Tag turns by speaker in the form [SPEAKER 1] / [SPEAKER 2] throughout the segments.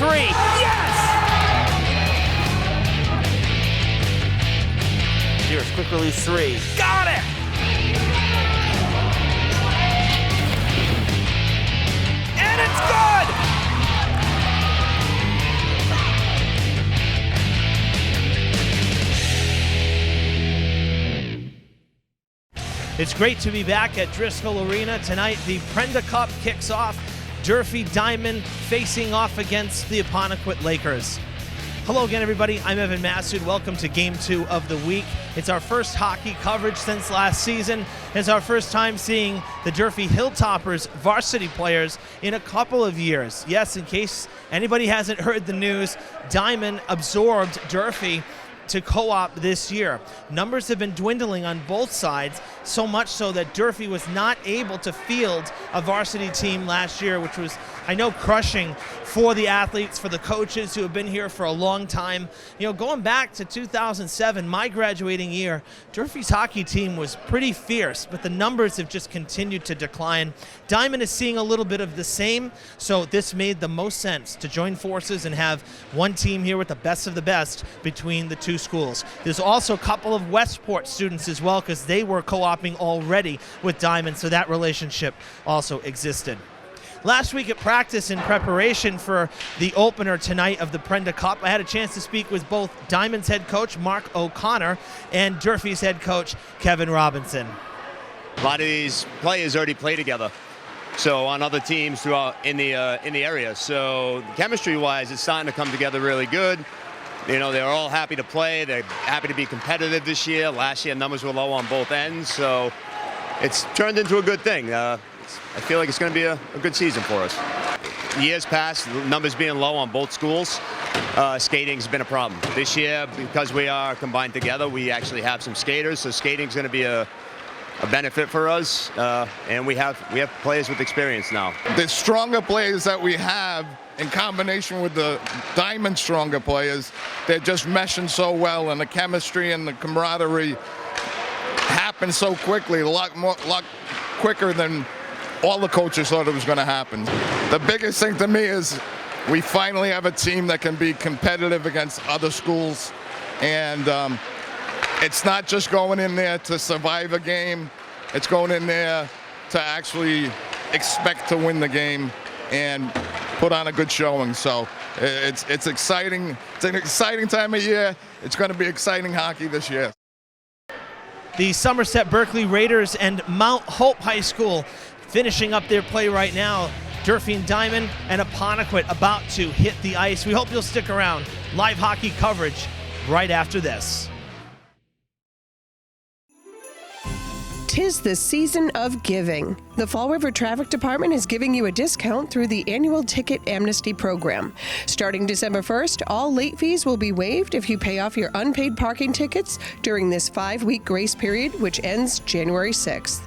[SPEAKER 1] three. Yes! Here's quick release three. Got it! And it's good! It's great to be back at Driscoll Arena. Tonight, the Prenda Cup kicks off. Durfee Diman facing off against the Apponequet Lakers. Hello again, everybody. I'm Evan Massoud. Welcome to Game 2 of the week. It's our first hockey coverage since last season. It's our first time seeing the Durfee Hilltoppers varsity players in a couple of years. Yes, in case anybody hasn't heard the news, Diman absorbed Durfee to co-op this year. Numbers have been dwindling on both sides, so much so that Durfee was not able to field a varsity team last year, which was, I know, crushing for the athletes, for the coaches who have been here for a long time. You know, going back to 2007, my graduating year, Durfee's hockey team was pretty fierce, but the numbers have just continued to decline. Diman is seeing a little bit of the same, so this made the most sense to join forces and have one team here with the best of the best between the two schools. There's also a couple of Westport students as well, because they were co-oping already with Diman, so that relationship also existed. Last week at practice in preparation for the opener tonight of the Prenda Cup, I had a chance to speak with both Diman's head coach, Mark O'Connor, and Durfee's head coach, Kevin Robinson.
[SPEAKER 2] A lot of these players already play together, so on other teams throughout in the area. So chemistry-wise, it's starting to come together really good. You know, they're all happy to play. They're happy to be competitive this year. Last year, numbers were low on both ends, so it's turned into a good thing. I feel like it's going to be a good season for us. Years past, numbers being low on both schools, skating's been a problem. This year, because we are combined together, we actually have some skaters, so skating's going to be a benefit for us, and we have players with experience now.
[SPEAKER 3] The stronger players that we have, in combination with the Diman stronger players, they're just meshing so well, and the chemistry and the camaraderie happen so quickly, a lot quicker than all the coaches thought it was going to happen. The biggest thing to me is we finally have a team that can be competitive against other schools, and it's not just going in there to survive a game. It's going in there to actually expect to win the game and put on a good showing. So it's exciting. It's an exciting time of year. It's going to be exciting hockey this year.
[SPEAKER 1] The Somerset Berkeley Raiders and Mount Hope High School finishing up their play right now. Durfee and Diman and Apponequet about to hit the ice. We hope you'll stick around. Live hockey coverage right after this.
[SPEAKER 4] 'Tis the season of giving. The Fall River Traffic Department is giving you a discount through the annual Ticket Amnesty Program. Starting December 1st, all late fees will be waived if you pay off your unpaid parking tickets during this 5-week grace period, which ends January 6th.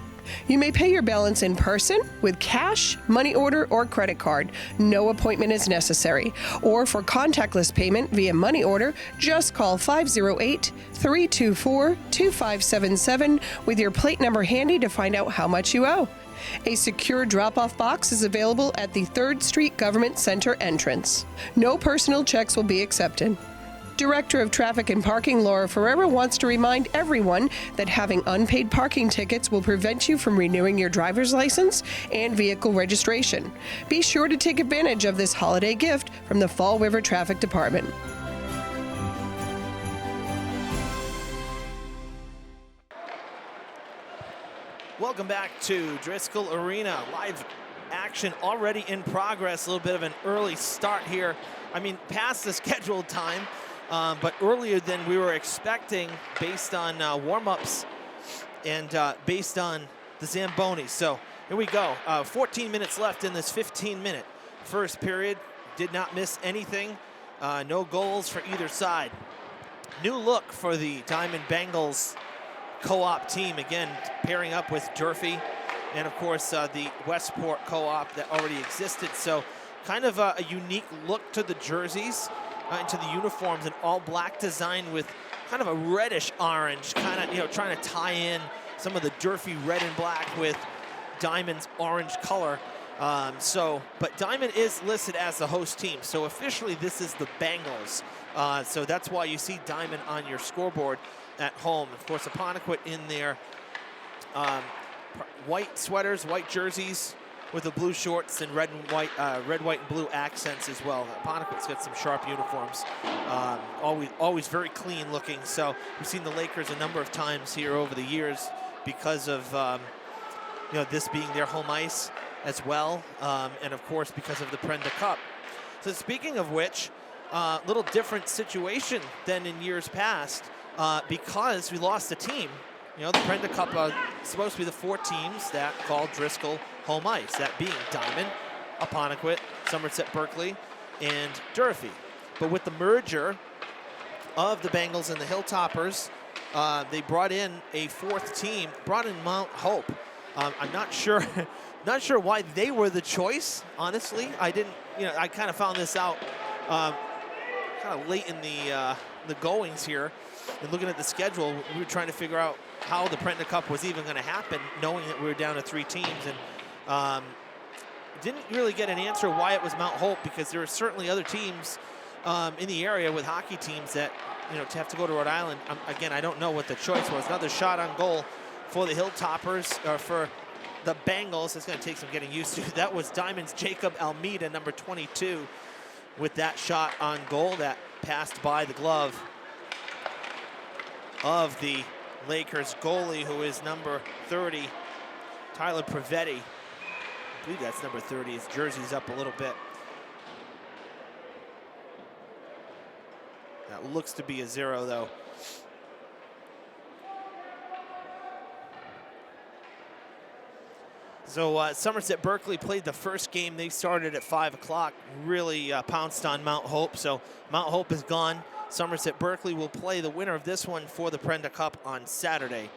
[SPEAKER 4] You may pay your balance in person, with cash, money order, or credit card. No appointment is necessary. Or for contactless payment via money order, just call 508-324-2577 with your plate number handy to find out how much you owe. A secure drop-off box is available at the 3rd Street Government Center entrance. No personal checks will be accepted. Director of Traffic and Parking Laura Ferreira wants to remind everyone that having unpaid parking tickets will prevent you from renewing your driver's license and vehicle registration. Be sure to take advantage of this holiday gift from the Fall River Traffic Department.
[SPEAKER 1] Welcome back to Driscoll Arena. Live action already in progress. A little bit of an early start here. I mean, past the scheduled time. But earlier than we were expecting based on warm-ups and based on the Zambonis. So here we go. 14 minutes left in this 15-minute first period. Did not miss anything. No goals for either side. New look for the Diman Bengals co-op team. Again, pairing up with Durfee and, of course, the Westport co-op that already existed. So kind of a unique look to the jerseys. Into the uniforms, an all-black design with kind of a reddish orange, kind of, you know, trying to tie in some of the Durfee red and black with Diman's orange color. But Diman is listed as the host team, so officially this is the Bengals. So that's why you see Diman on your scoreboard at home. Of course, Apponequet in their white sweaters, white jerseys with the blue shorts and red, white, and blue accents as well. Apponequet's got some sharp uniforms, always very clean looking. So we've seen the Lakers a number of times here over the years because of this being their home ice as well, and of course because of the Prenda Cup. So speaking of which, little different situation than in years past because we lost a team. The Prenda Cup is supposed to be the 4 teams that call Driscoll home ice, that being Diman, Apponequet, Somerset Berkeley, and Durfee. But with the merger of the Bengals and the Hilltoppers, they brought in a 4th team, brought in Mount Hope. I'm not sure why they were the choice, honestly. I kind of found this out kind of late in the goings here. And looking at the schedule, we were trying to figure out how the Prenda Cup was even going to happen, knowing that we were down to 3 teams. And didn't really get an answer why it was Mount Hope, because there are certainly other teams in the area with hockey teams that, to have to go to Rhode Island. Again, I don't know what the choice was. Another shot on goal for the Hilltoppers, or for the Bengals. It's going to take some getting used to. That was Diamond's Jacob Almeida, number 22, with that shot on goal that passed by the glove of the Lakers goalie, who is number 30, Tyler Prevetti. I believe that's number 30. His jersey's up a little bit. That looks to be a 0, though. So Somerset Berkeley played the first game. They started at 5 o'clock, really pounced on Mount Hope. So Mount Hope is gone. Somerset Berkeley will play the winner of this one for the Prenda Cup on Saturday.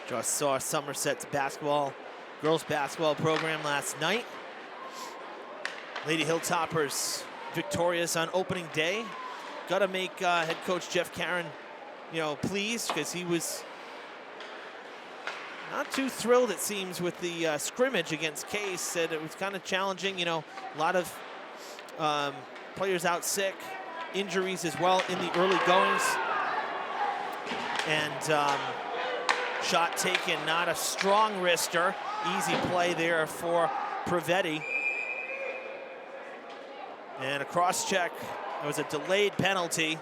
[SPEAKER 1] Just saw Somerset's girls basketball program last night. Lady Hilltoppers victorious on opening day. Got to make head coach Jeff Caron, pleased, because he was not too thrilled, it seems, with the scrimmage against Case. Said it was kind of challenging. A lot of players out sick, injuries as well in the early goings, and shot taken, not a strong wrister. Easy play there for Prevetti, and a cross check. It was a delayed penalty.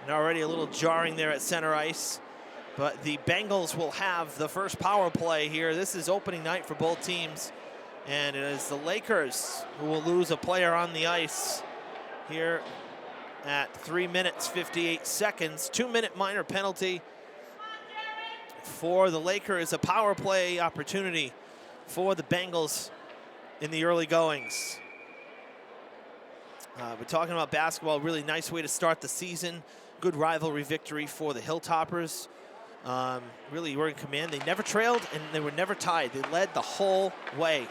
[SPEAKER 1] And already a little jarring there at center ice. But the Bengals will have the first power play here. This is opening night for both teams. And it is the Lakers who will lose a player on the ice here at 3 minutes, 58 seconds. 2-minute minor penalty for the Lakers. A power play opportunity for the Bengals in the early goings. We're talking about basketball, really nice way to start the season. Good rivalry victory for the Hilltoppers. Really were in command. They never trailed and they were never tied. They led the whole way.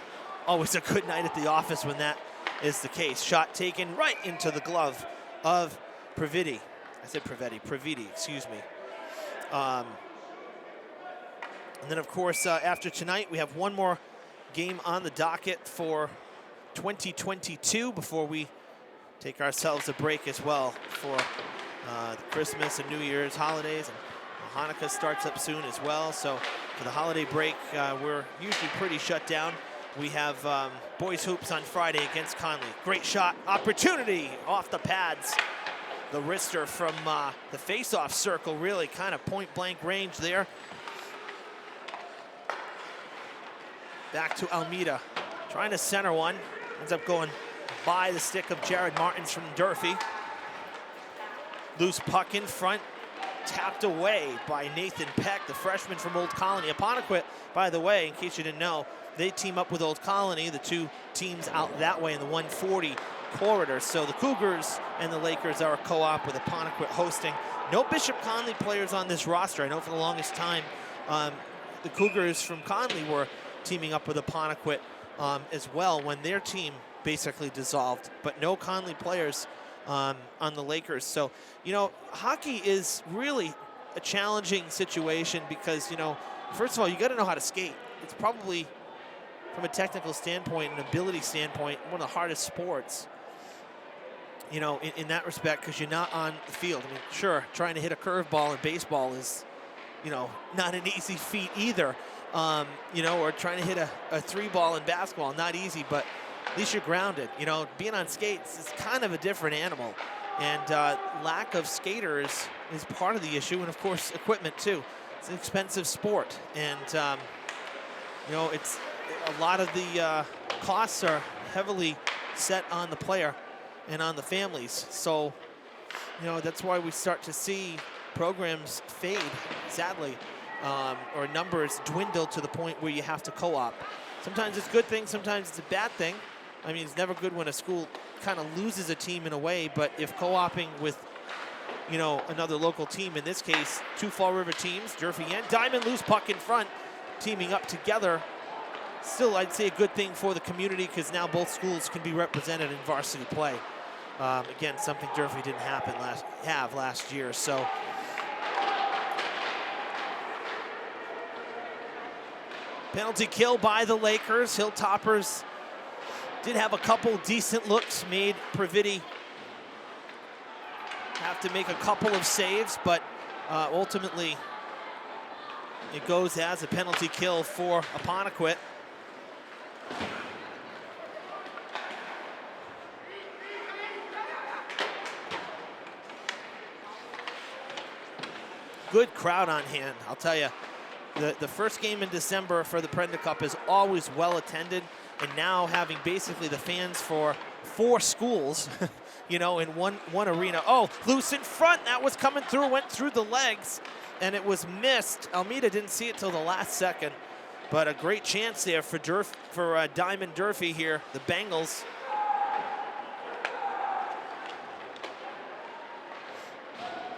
[SPEAKER 1] Always a good night at the office when that is the case. Shot taken right into the glove of Prevetti. I said Prevetti, excuse me. And then, of course, after tonight, we have one more game on the docket for 2022 before we take ourselves a break as well for the Christmas and New Year's holidays. And Hanukkah starts up soon as well. So for the holiday break, we're usually pretty shut down. We have boys hoops on Friday against Conley. Great shot, opportunity off the pads. The wrister from the face-off circle, really kind of point-blank range there. Back to Almeida, trying to center one. Ends up going by the stick of Jared Martins from Durfee. Loose puck in front, tapped away by Nathan Peck, the freshman from Old Colony. Apponequet, by the way, in case you didn't know, they team up with Old Colony, the two teams out that way in the 140 corridor. So the Cougars and the Lakers are a co-op with Apponequet hosting. No Bishop Conley players on this roster. I know for the longest time the Cougars from Conley were teaming up with Apponequet as well when their team basically dissolved, but no Conley players on the Lakers. So, hockey is really a challenging situation because, first of all, you got to know how to skate. It's probably, from a technical standpoint and ability standpoint, one of the hardest sports, in that respect, because you're not on the field. I mean, sure, trying to hit a curveball in baseball is, not an easy feat either. Or trying to hit a 3-ball in basketball, not easy, but at least you're grounded. Being on skates is kind of a different animal. And lack of skaters is part of the issue, and of course, equipment too. It's an expensive sport, and it's a lot of the costs are heavily set on the player and on the families. So, that's why we start to see programs fade, sadly, or numbers dwindle to the point where you have to co-op. Sometimes it's a good thing, sometimes it's a bad thing. I mean, it's never good when a school kind of loses a team in a way, but if co-oping with, another local team, in this case, 2 Fall River teams, Durfee and Diman, loose puck in front, teaming up together. Still, I'd say a good thing for the community because now both schools can be represented in varsity play. Again, something Durfee didn't have last year. So, penalty kill by the Lakers. Hilltoppers did have a couple decent looks, made Praviti have to make a couple of saves, but ultimately it goes as a penalty kill for Apponequet. Good crowd on hand, I'll tell you. The first game in December for the Prenda Cup is always well attended, and now having basically the fans for 4 schools, in one arena. Oh, loose in front, that was coming through, went through the legs, and it was missed. Almeida didn't see it till the last second, but a great chance there for Diman Durfee here, the Bengals.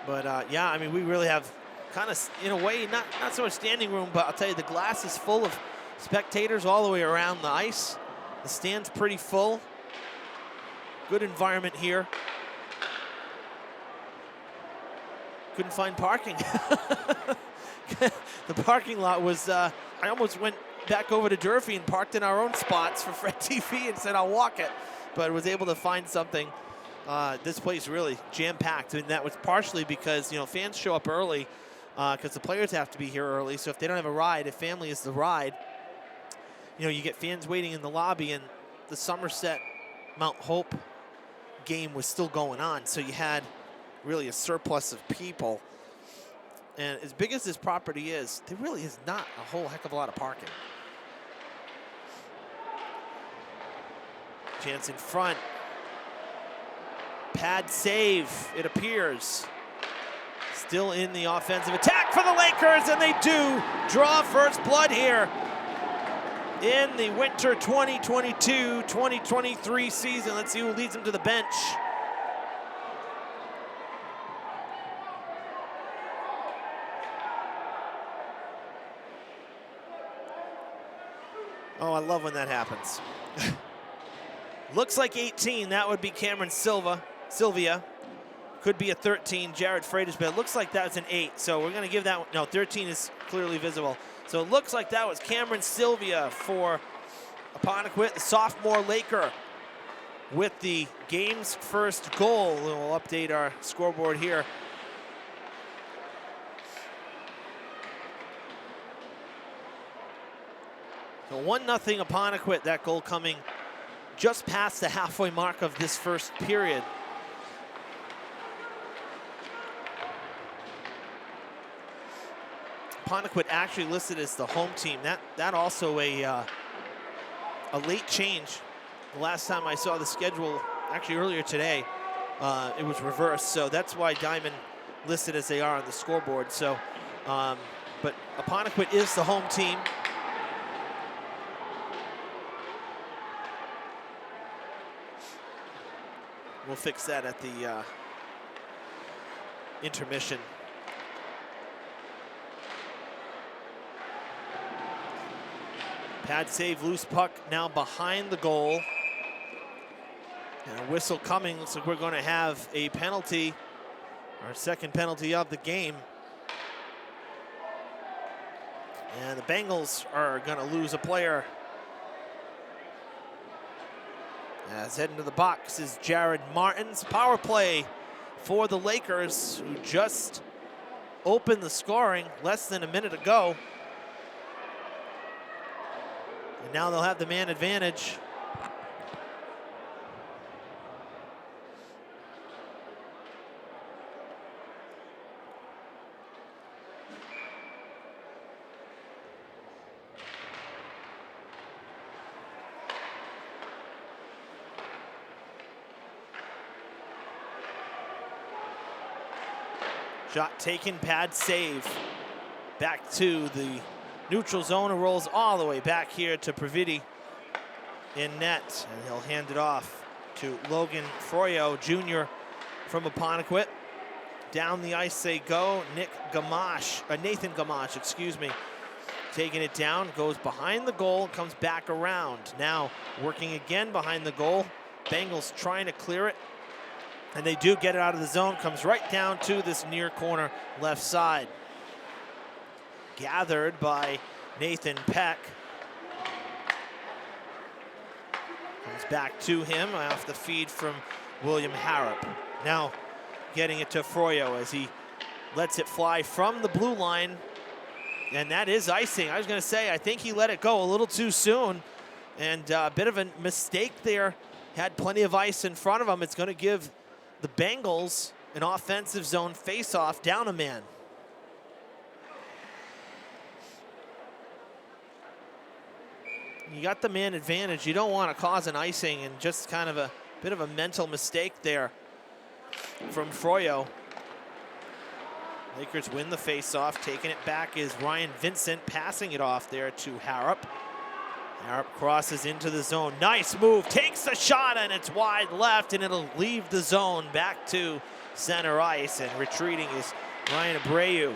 [SPEAKER 1] But yeah, I mean, we really have kind of, in a way, not so much standing room, but I'll tell you, the glass is full of spectators all the way around the ice. The stand's pretty full. Good environment here. Couldn't find parking. The parking lot was, I almost went back over to Durfee and parked in our own spots for Fred TV and said I'll walk it, but was able to find something. This place really jam-packed, and that was partially because, fans show up early because the players have to be here early. So if they don't have a ride, if family is the ride, you get fans waiting in the lobby, and the Somerset Mount Hope game was still going on. So you had really a surplus of people. And as big as this property is, there really is not a whole heck of a lot of parking. Chance in front. Pad save, it appears. Still in the offensive attack for the Lakers, and they do draw first blood here in the winter 2022-2023 season. Let's see who leads them to the bench. Oh, I love when that happens. Looks like 18, that would be Cameron Sylvia. Could be a 13, Jared Freitas, but it looks like that's an 8. So we're gonna give that one, no, 13 is clearly visible. So it looks like that was Cameron Sylvia for Apponequet, the sophomore Laker, with the game's first goal. And we'll update our scoreboard here. So 1-0 Apponequet, that goal coming just past the halfway mark of this first period. Apponequet actually listed as the home team. That also a late change. The last time I saw the schedule, actually earlier today, it was reversed. So that's why Diman listed as they are on the scoreboard. So, but Apponequet is the home team. We'll fix that at the intermission. Pad save, loose puck now behind the goal. And a whistle coming. Looks like we're going to have a penalty, our second penalty of the game. And the Bengals are going to lose a player. As heading to the box is Jared Martins. Power play for the Lakers, who just opened the scoring less than a minute ago. And now they'll have the man advantage. Shot taken, pad save. Back to the neutral zone and rolls all the way back here to Pravidi in net. And he'll hand it off to Logan Froyo Jr. from Apponequet. Down the ice they go. Nathan Gamache, excuse me. Taking it down, goes behind the goal, comes back around. Now working again behind the goal. Bengals trying to clear it. And they do get it out of the zone, comes right down to this near corner left side. Gathered by Nathan Peck. Comes back to him off the feed from William Harrop. Now getting it to Froyo as he lets it fly from the blue line. And that is icing. I was going to say, I think he let it go a little too soon. And a bit of a mistake there. Had plenty of ice in front of him. It's going to give the Bengals an offensive zone face-off down a man. You got the man advantage. You don't want to cause an icing, and just kind of a bit of a mental mistake there from Froyo. Lakers win the face-off. Taking it back is Ryan Vincent, passing it off there to Harrop. Harrop crosses into the zone. Nice move, takes the shot, and it's wide left, and it'll leave the zone back to center ice, and retreating is Ryan Abreu.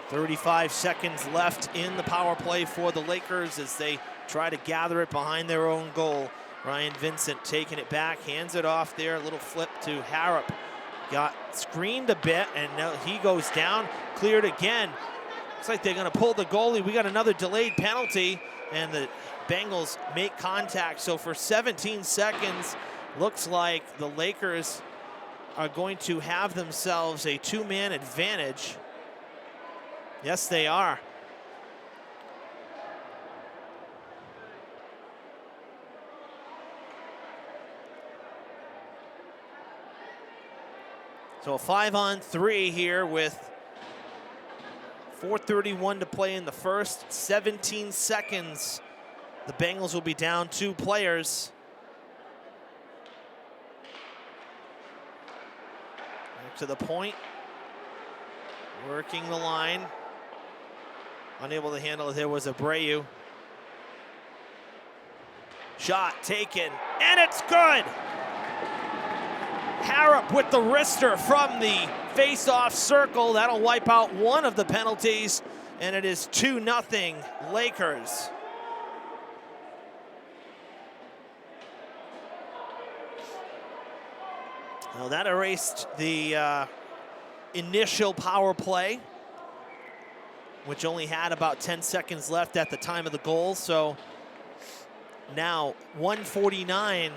[SPEAKER 1] .35 seconds left in the power play for the Lakers as they try to gather it behind their own goal. Ryan Vincent taking it back, hands it off there, a little flip to Harrop. Got screened a bit, and now he goes down, cleared again. Looks like they're gonna pull the goalie. We got another delayed penalty, and the Bengals make contact. So for 17 seconds, looks like the Lakers are going to have themselves a two-man advantage. Yes, they are. So a 5-on-3 here with 4:31 to play in the first. 17 seconds. The Bengals will be down 2 players. Back to the point. Working the line. Unable to handle it. There was Abreu. Shot taken, and it's good. Harrop with the wrister from the face-off circle. That'll wipe out one of the penalties, and it is 2-0 Lakers. Now that erased the initial power play, which only had about 10 seconds left at the time of the goal. So now 1:49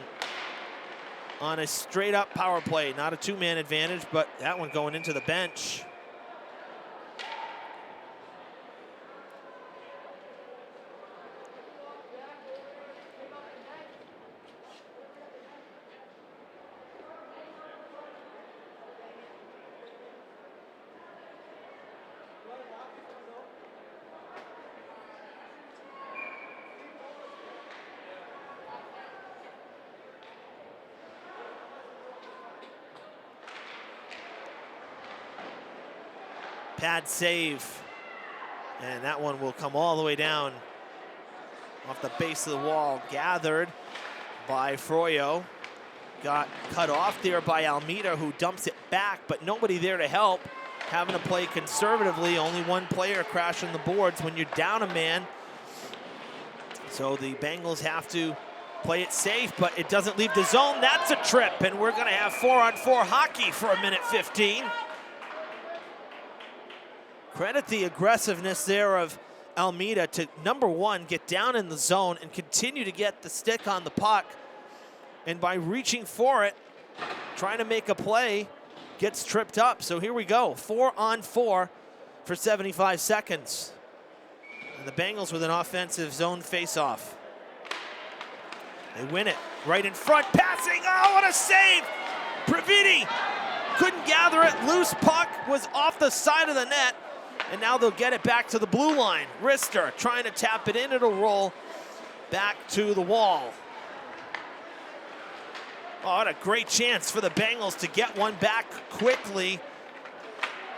[SPEAKER 1] on a straight up power play. Not a two-man advantage, but that one going into the bench. Pad save, and that one will come all the way down off the base of the wall. Gathered by Froyo. Got cut off there by Almeida, who dumps it back, but nobody there to help. having to play conservatively. Only one player crashing the boards when you're down a man. So the Bengals have to play it safe, but it doesn't leave the zone. That's a trip, and we're going to have 4-on-4 hockey for a minute 15. Credit the aggressiveness there of Almeida to, number one, get down in the zone and continue to get the stick on the puck. And by reaching for it, trying to make a play, gets tripped up. So here we go, 4-on-4 for 75 seconds. And the Bengals with an offensive zone faceoff. They win it right in front, passing, oh, what a save! Previti couldn't gather it, loose puck was off the side of the net, and now they'll get it back to the blue line. Rister trying to tap it in, it'll roll back to the wall. Oh, what a great chance for the Bengals to get one back quickly.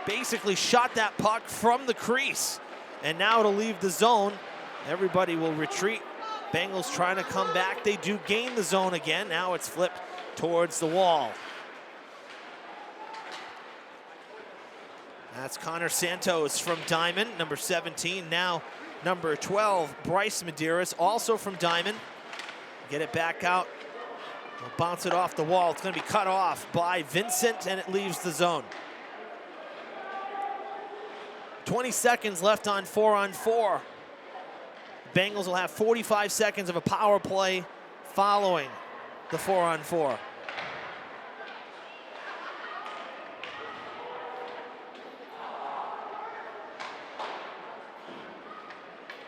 [SPEAKER 1] Basically shot that puck from the crease, and now it'll leave the zone. Everybody will retreat. Bengals trying to come back. They do gain the zone again. Now it's flipped towards the wall. That's Connor Santos from Diman, number 17. Now number 12, Bryce Medeiros, also from Diman. Get it back out. They'll bounce it off the wall. It's going to be cut off by Vincent, and it leaves the zone. 20 seconds left on 4-on-4. Bengals will have 45 seconds of a power play following the 4-on-4.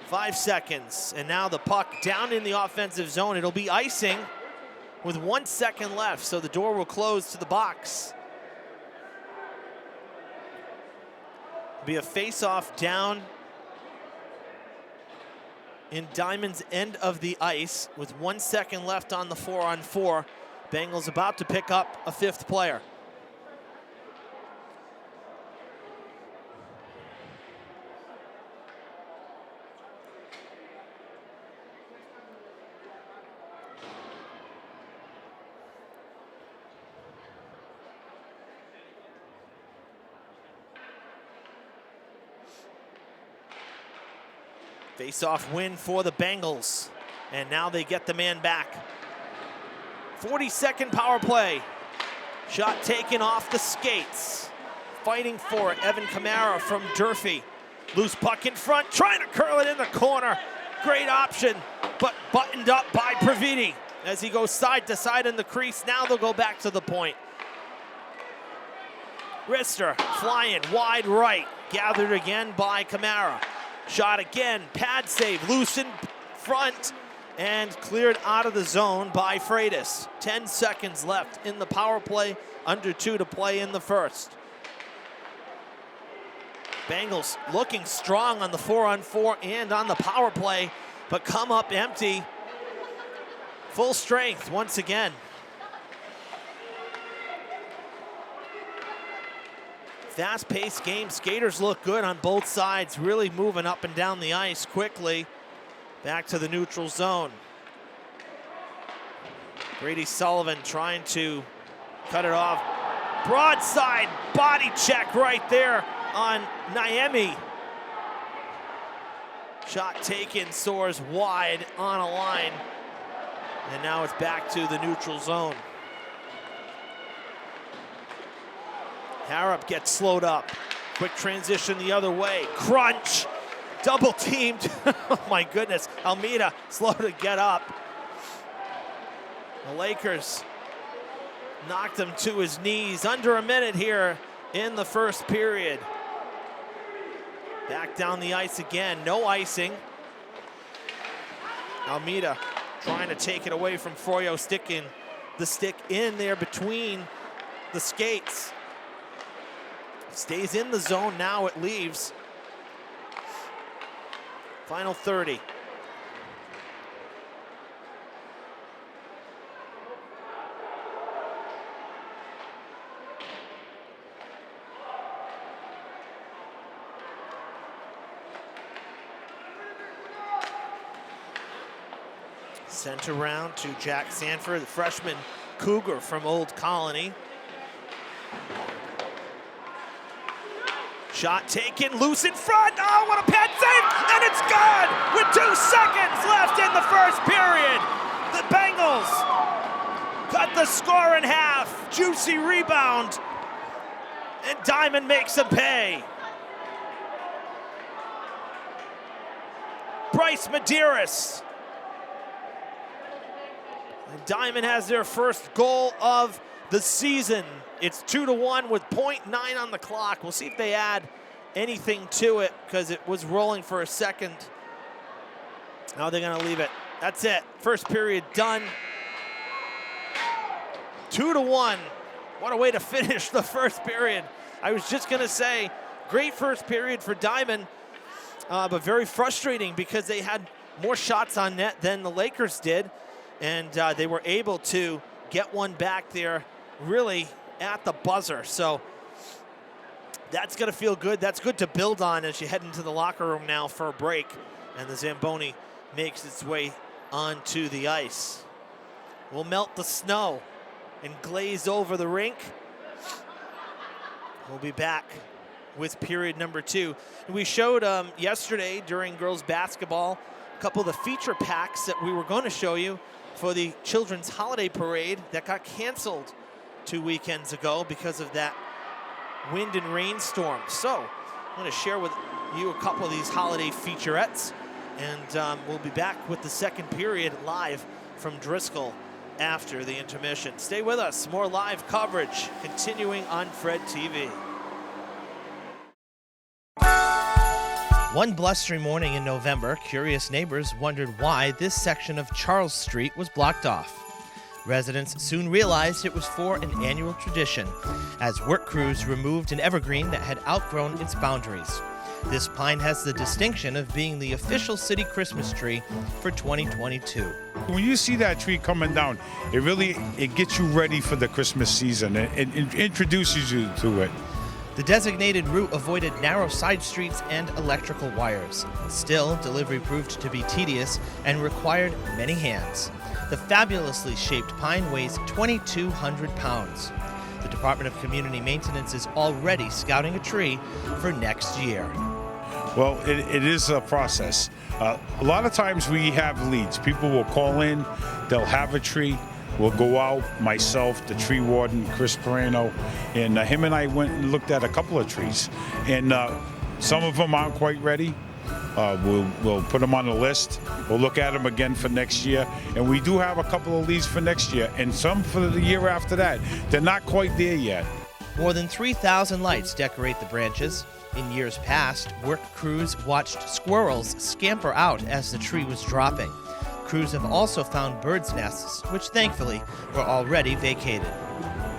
[SPEAKER 1] Five seconds, and now the puck down in the offensive zone. It'll be icing with 1 second left, so the door will close to the box. It'll be a face-off down in Diman's end of the ice with 1 second left on the 4-on-4. Bengals about to pick up a fifth player. Face-off win for the Bengals, and now they get the man back. 40-second power play. Shot taken off the skates. Fighting for it, Evan Kamara from Durfee. Loose puck in front, trying to curl it in the corner. Great option, but buttoned up by Previti as he goes side to side in the crease. Now they'll go back to the point. Rister flying wide right, gathered again by Kamara. Shot again, pad save, loose in front, and cleared out of the zone by Freitas. 10 seconds left in the power play, under 2 to play in the first. Bengals looking strong on the 4-on-4 and on the power play, but come up empty. Full strength once again. Fast-paced game. Skaters look good on both sides, really moving up and down the ice quickly. Back to the neutral zone. Brady Sullivan trying to cut it off. Broadside body check right there on Niemi. Shot taken, soars wide on a line. And now it's back to the neutral zone. Harrop gets slowed up. Quick transition the other way. Crunch. Double teamed. Oh my goodness. Almeida slow to get up. The Lakers knocked him to his knees. Under a minute here in the first period. Back down the ice again. No icing. Almeida trying to take it away from Froyo, sticking the stick in there between the skates. Stays in the zone, now it leaves. Final 30. Sent around to Jack Sanford, the freshman Cougar from Old Colony. Shot taken, loose in front. Oh, what a pad save! And it's good with 2 seconds left in the first period. The Bengals cut the score in half. Juicy rebound. And Diman makes them pay. Bryce Medeiros. And Diman has their first goal of the season. It's 2-1 with 0.9 on the clock. We'll see if they add anything to it because it was rolling for a second. Now they're going to leave it. That's it. First period done. 2-1. What a way to finish the first period. I was just going to say, great first period for Diman, but very frustrating because they had more shots on net than the Lakers did, and they were able to get one back there really at the buzzer. So that's going to feel good. That's good to build on as you head into the locker room now for a break, and the Zamboni makes its way onto the ice. We'll melt the snow and glaze over the rink. We'll be back with period number 2. We showed yesterday during girls basketball a couple of the feature packs that we were going to show you for the Children's Holiday Parade that got canceled 2 weekends ago because of that wind and rainstorm. So I'm going to share with you a couple of these holiday featurettes, and we'll be back with the second period live from Driscoll after the intermission. Stay with us. More live coverage continuing on Fred TV. One blustery morning in November, curious neighbors wondered why this section of Charles Street was blocked off. Residents soon realized it was for an annual tradition, as work crews removed an evergreen that had outgrown its boundaries. This pine has the distinction of being the official city Christmas tree for 2022.
[SPEAKER 5] When you see that tree coming down, it gets you ready for the Christmas season. It introduces you to it.
[SPEAKER 1] The designated route avoided narrow side streets and electrical wires. Still, delivery proved to be tedious and required many hands. The fabulously shaped pine weighs 2,200 pounds. The Department of Community Maintenance is already scouting a tree for next year.
[SPEAKER 5] Well, it is a process. A lot of times we have leads. People will call in, they'll have a tree. We'll go out, myself, the tree warden, Chris Perano, and him and I went and looked at a couple of trees. And some of them aren't quite ready. We'll put them on the list. We'll look at them again for next year. And we do have a couple of leads for next year, and some for the year after that. They're not quite there yet.
[SPEAKER 1] More than 3,000 lights decorate the branches. In years past, work crews watched squirrels scamper out as the tree was dropping. Crews have also found birds' nests, which thankfully were already vacated.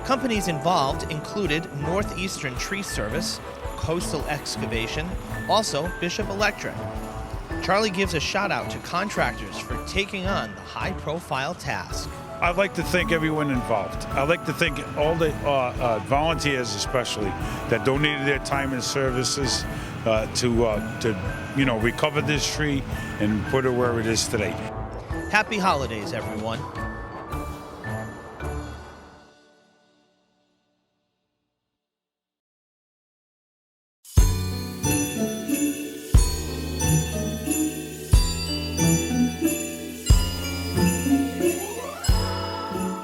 [SPEAKER 1] Companies involved included Northeastern Tree Service, Coastal Excavation, also Bishop Electric. Charlie gives a shout out to contractors for taking on the high-profile task.
[SPEAKER 5] I'd like to thank everyone involved. I'd like to thank all the volunteers, especially, that donated their time and services to recover this tree and put it where it is today.
[SPEAKER 1] Happy holidays, everyone.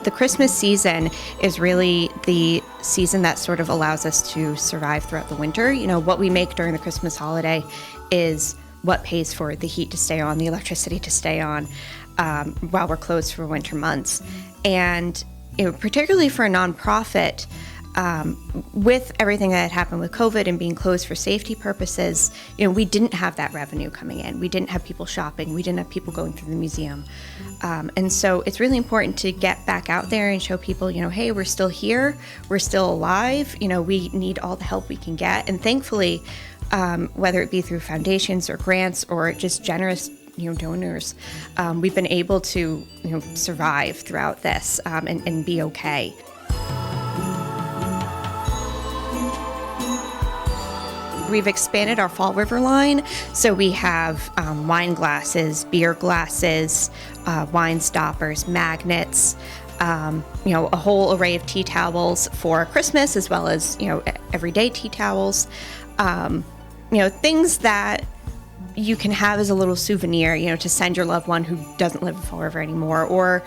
[SPEAKER 6] The Christmas season is really the season that sort of allows us to survive throughout the winter. You know, what we make during the Christmas holiday is what pays for the heat to stay on, the electricity to stay on while we're closed for winter months. And particularly for a nonprofit, with everything that had happened with COVID and being closed for safety purposes, we didn't have that revenue coming in. We didn't have people shopping. We didn't have people going through the museum. And so it's really important to get back out there and show people, hey, we're still here. We're still alive. We need all the help we can get. And thankfully, whether it be through foundations or grants or just generous donors, we've been able to survive throughout this and be okay. We've expanded our Fall River line, so we have wine glasses, beer glasses, wine stoppers, magnets, a whole array of tea towels for Christmas, as well as, everyday tea towels. Things that you can have as a little souvenir, to send your loved one who doesn't live in Fall River anymore, or,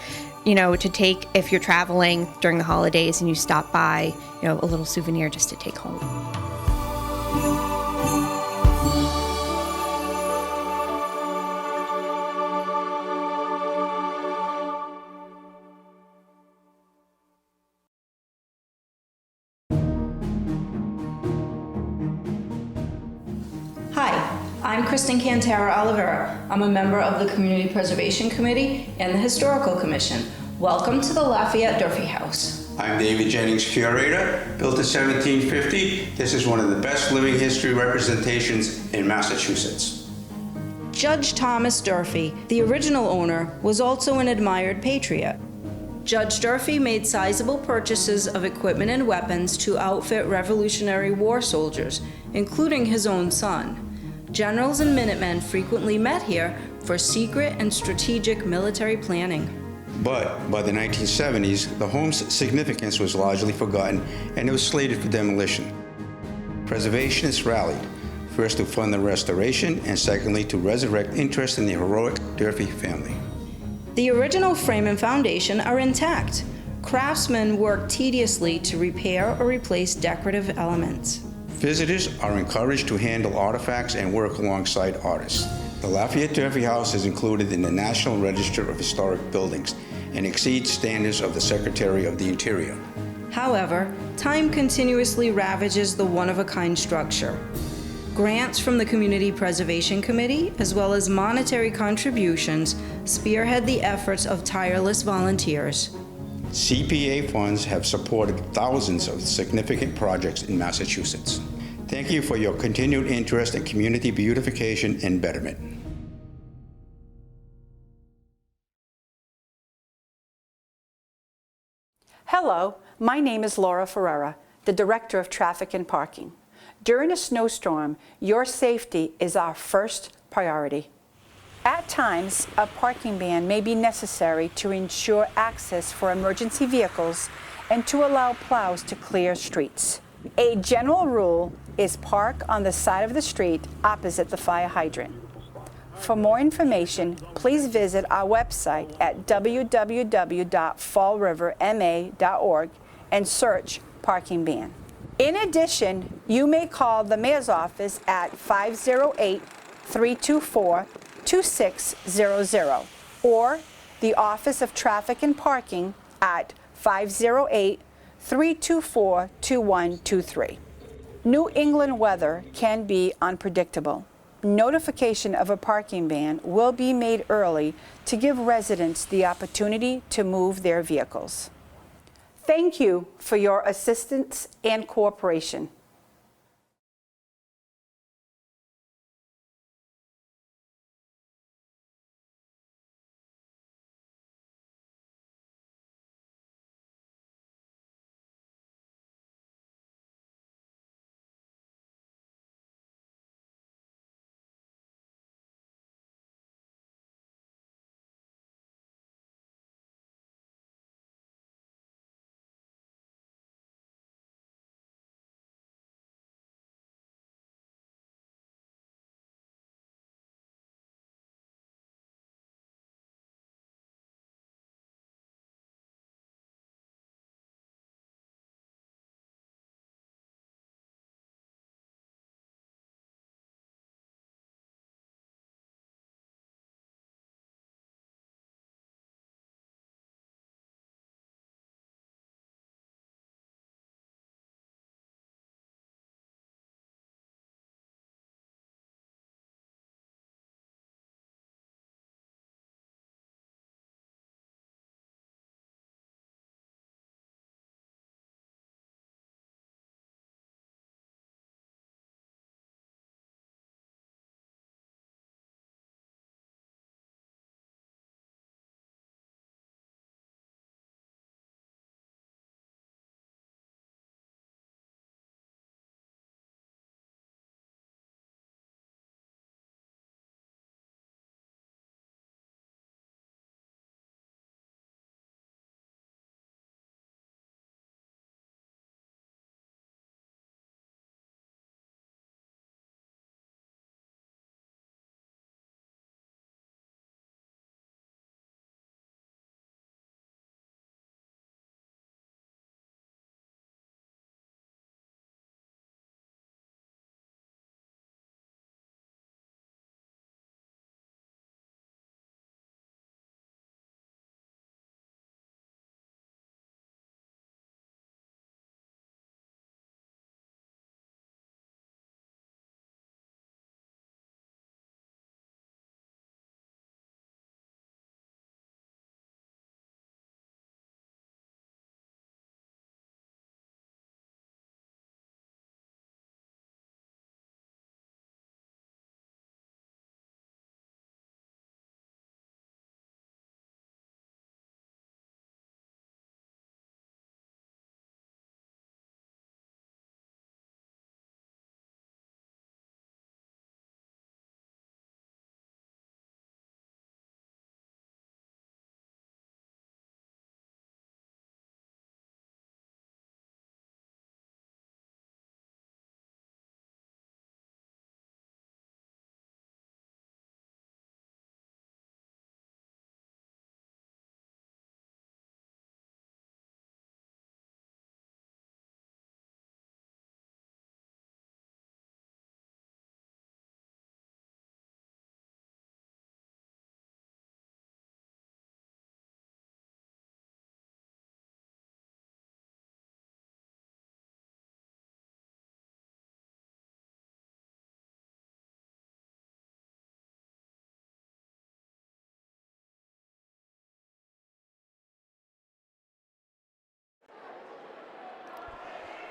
[SPEAKER 6] to take if you're traveling during the holidays and you stop by, a little souvenir just to take home.
[SPEAKER 7] Hi, I'm Kristen Cantara Oliveira. I'm a member of the Community Preservation Committee and the Historical Commission. Welcome to the Lafayette Durfee House.
[SPEAKER 8] I'm David Jennings, curator. Built in 1750, this is one of the best living history representations in Massachusetts.
[SPEAKER 7] Judge Thomas Durfee, the original owner, was also an admired patriot. Judge Durfee made sizable purchases of equipment and weapons to outfit Revolutionary War soldiers, including his own son. Generals and Minutemen frequently met here for secret and strategic military planning.
[SPEAKER 8] But by the 1970s, the home's significance was largely forgotten and it was slated for demolition. Preservationists rallied, first to fund the restoration and secondly to resurrect interest in the heroic Durfee family.
[SPEAKER 7] The original frame and foundation are intact. Craftsmen worked tediously to repair or replace decorative elements.
[SPEAKER 8] Visitors are encouraged to handle artifacts and work alongside artists. The Lafayette Durfee House is included in the National Register of Historic Buildings and exceeds standards of the Secretary of the Interior.
[SPEAKER 7] However, time continuously ravages the one-of-a-kind structure. Grants from the Community Preservation Committee, as well as monetary contributions, spearhead the efforts of tireless volunteers.
[SPEAKER 8] CPA funds have supported thousands of significant projects in Massachusetts. Thank you for your continued interest in community beautification and betterment.
[SPEAKER 9] Hello, my name is Laura Ferreira, the Director of Traffic and Parking. During a snowstorm, your safety is our first priority. At times, a parking ban may be necessary to ensure access for emergency vehicles and to allow plows to clear streets. A general rule is park on the side of the street opposite the fire hydrant. For more information, please visit our website at www.fallriverma.org and search parking ban. In addition, you may call the Mayor's office at 508-324-2600 or the Office of Traffic and Parking at 508-324-2123. New England weather can be unpredictable. Notification of a parking ban will be made early to give residents the opportunity to move their vehicles. Thank you for your assistance and cooperation.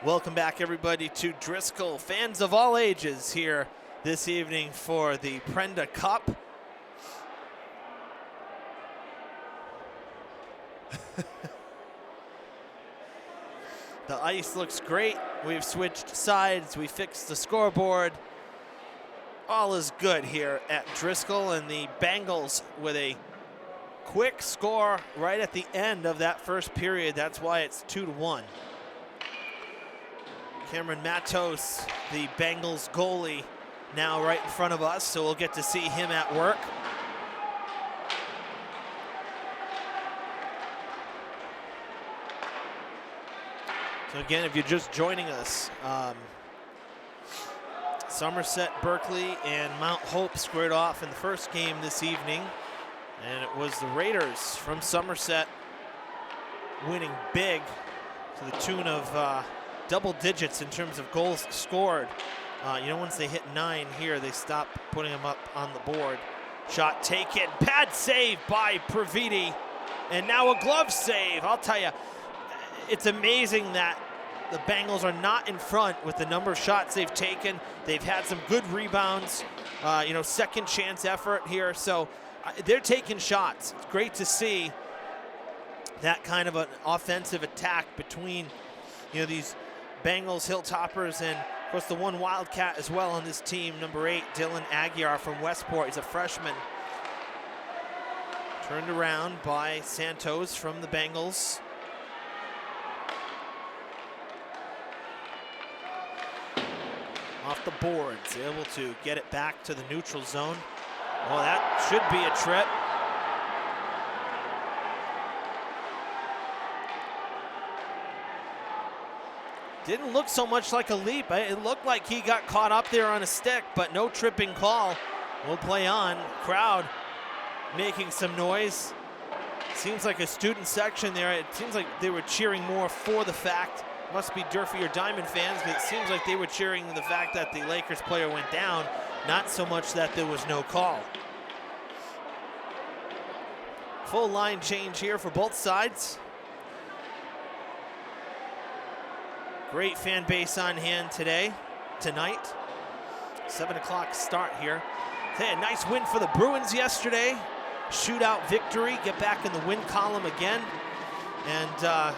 [SPEAKER 1] Welcome back, everybody, to Driscoll. Fans of all ages here this evening for the Prenda Cup. The ice looks great. We've switched sides. We fixed the scoreboard. All is good here at Driscoll, and the Bengals with a quick score right at the end of that first period. That's why it's 2-1. Cameron Matos, the Bengals goalie, now right in front of us, so we'll get to see him at work. So again, if you're just joining us, Somerset, Berkeley, and Mount Hope squared off in the first game this evening, and it was the Raiders from Somerset winning big to the tune of double digits in terms of goals scored. Once they hit 9 here, they stop putting them up on the board. Shot taken, pad save by Praviti, and now a glove save. I'll tell you, it's amazing that the Bengals are not in front with the number of shots they've taken. They've had some good rebounds, second chance effort here. So they're taking shots. It's great to see that kind of an offensive attack between, these Bengals Hilltoppers, and of course the one Wildcat as well on this team, number 8, Dylan Aguiar from Westport. He's a freshman. Turned around by Santos from the Bengals. Off the boards, able to get it back to the neutral zone. Oh, that should be a trip. Didn't look so much like a leap. It looked like he got caught up there on a stick, but no tripping call. We'll play on. Crowd making some noise. Seems like a student section there. It seems like they were cheering more for the fact. Must be Durfee or Diamond fans, but it seems like they were cheering the fact that the Lakers player went down, not so much that there was no call. Full line change here for both sides. Great fan base on hand tonight. 7 o'clock start here. Hey, a nice win for the Bruins yesterday. Shootout victory, get back in the win column again. And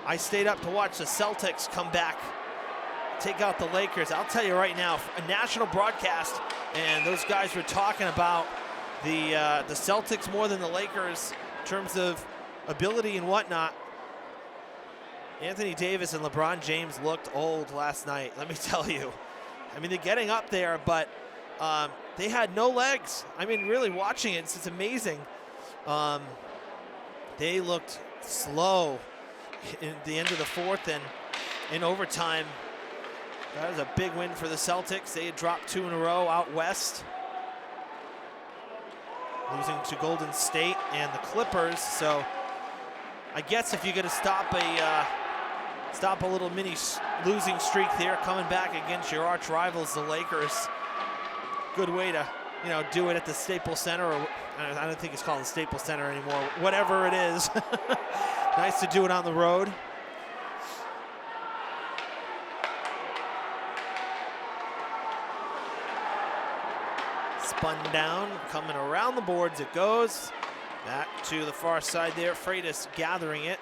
[SPEAKER 1] I stayed up to watch the Celtics come back, take out the Lakers. I'll tell you right now, a national broadcast, and those guys were talking about the Celtics more than the Lakers in terms of ability and whatnot. Anthony Davis and LeBron James looked old last night, let me tell you. I mean, they're getting up there, but they had no legs. I mean, really watching it, it's amazing. They looked slow in the end of the fourth, and in overtime. That was a big win for the Celtics. They had dropped 2 in a row out west, losing to Golden State and the Clippers. So I guess if you're going to stop a little mini losing streak there, coming back against your arch rivals, the Lakers, good way to do it at the Staples Center, or I don't think it's called the Staples Center anymore, whatever it is. Nice to do it on the road. Spun down, coming around the boards it goes. Back to the far side there, Freitas gathering it.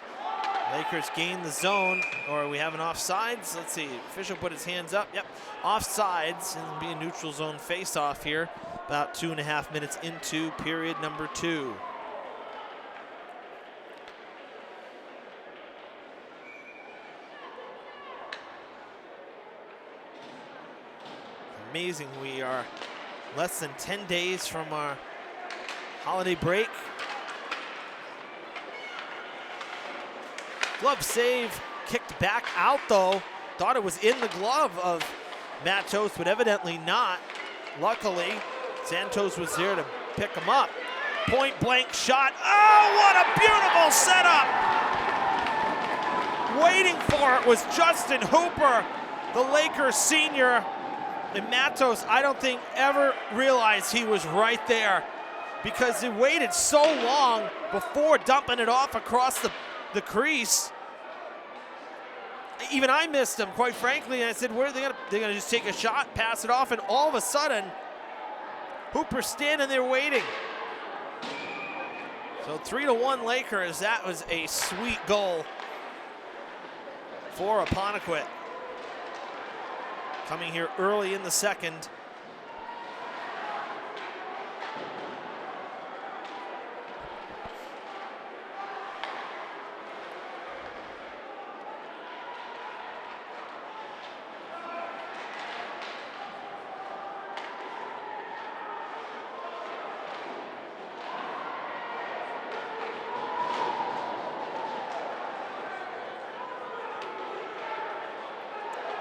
[SPEAKER 1] Lakers gain the zone, or we have an offsides. Let's see, official put his hands up. Yep, offsides, and it'll be a neutral zone face-off here. About 2.5 minutes into period number 2. Amazing, we are less than 10 days from our holiday break. Glove save, kicked back out though. Thought it was in the glove of Matos, but evidently not. Luckily, Santos was there to pick him up. Point blank shot. Oh, what a beautiful setup! Waiting for it was Justin Hooper, the Lakers senior. And Matos, I don't think ever realized he was right there, because he waited so long before dumping it off across the crease. even I missed them, quite frankly. And I said, where are they gonna? They're gonna just take a shot, pass it off, and all of a sudden, Hooper's standing there waiting. So 3-1 Lakers. That was a sweet goal for Apponequet. Coming here early in the second.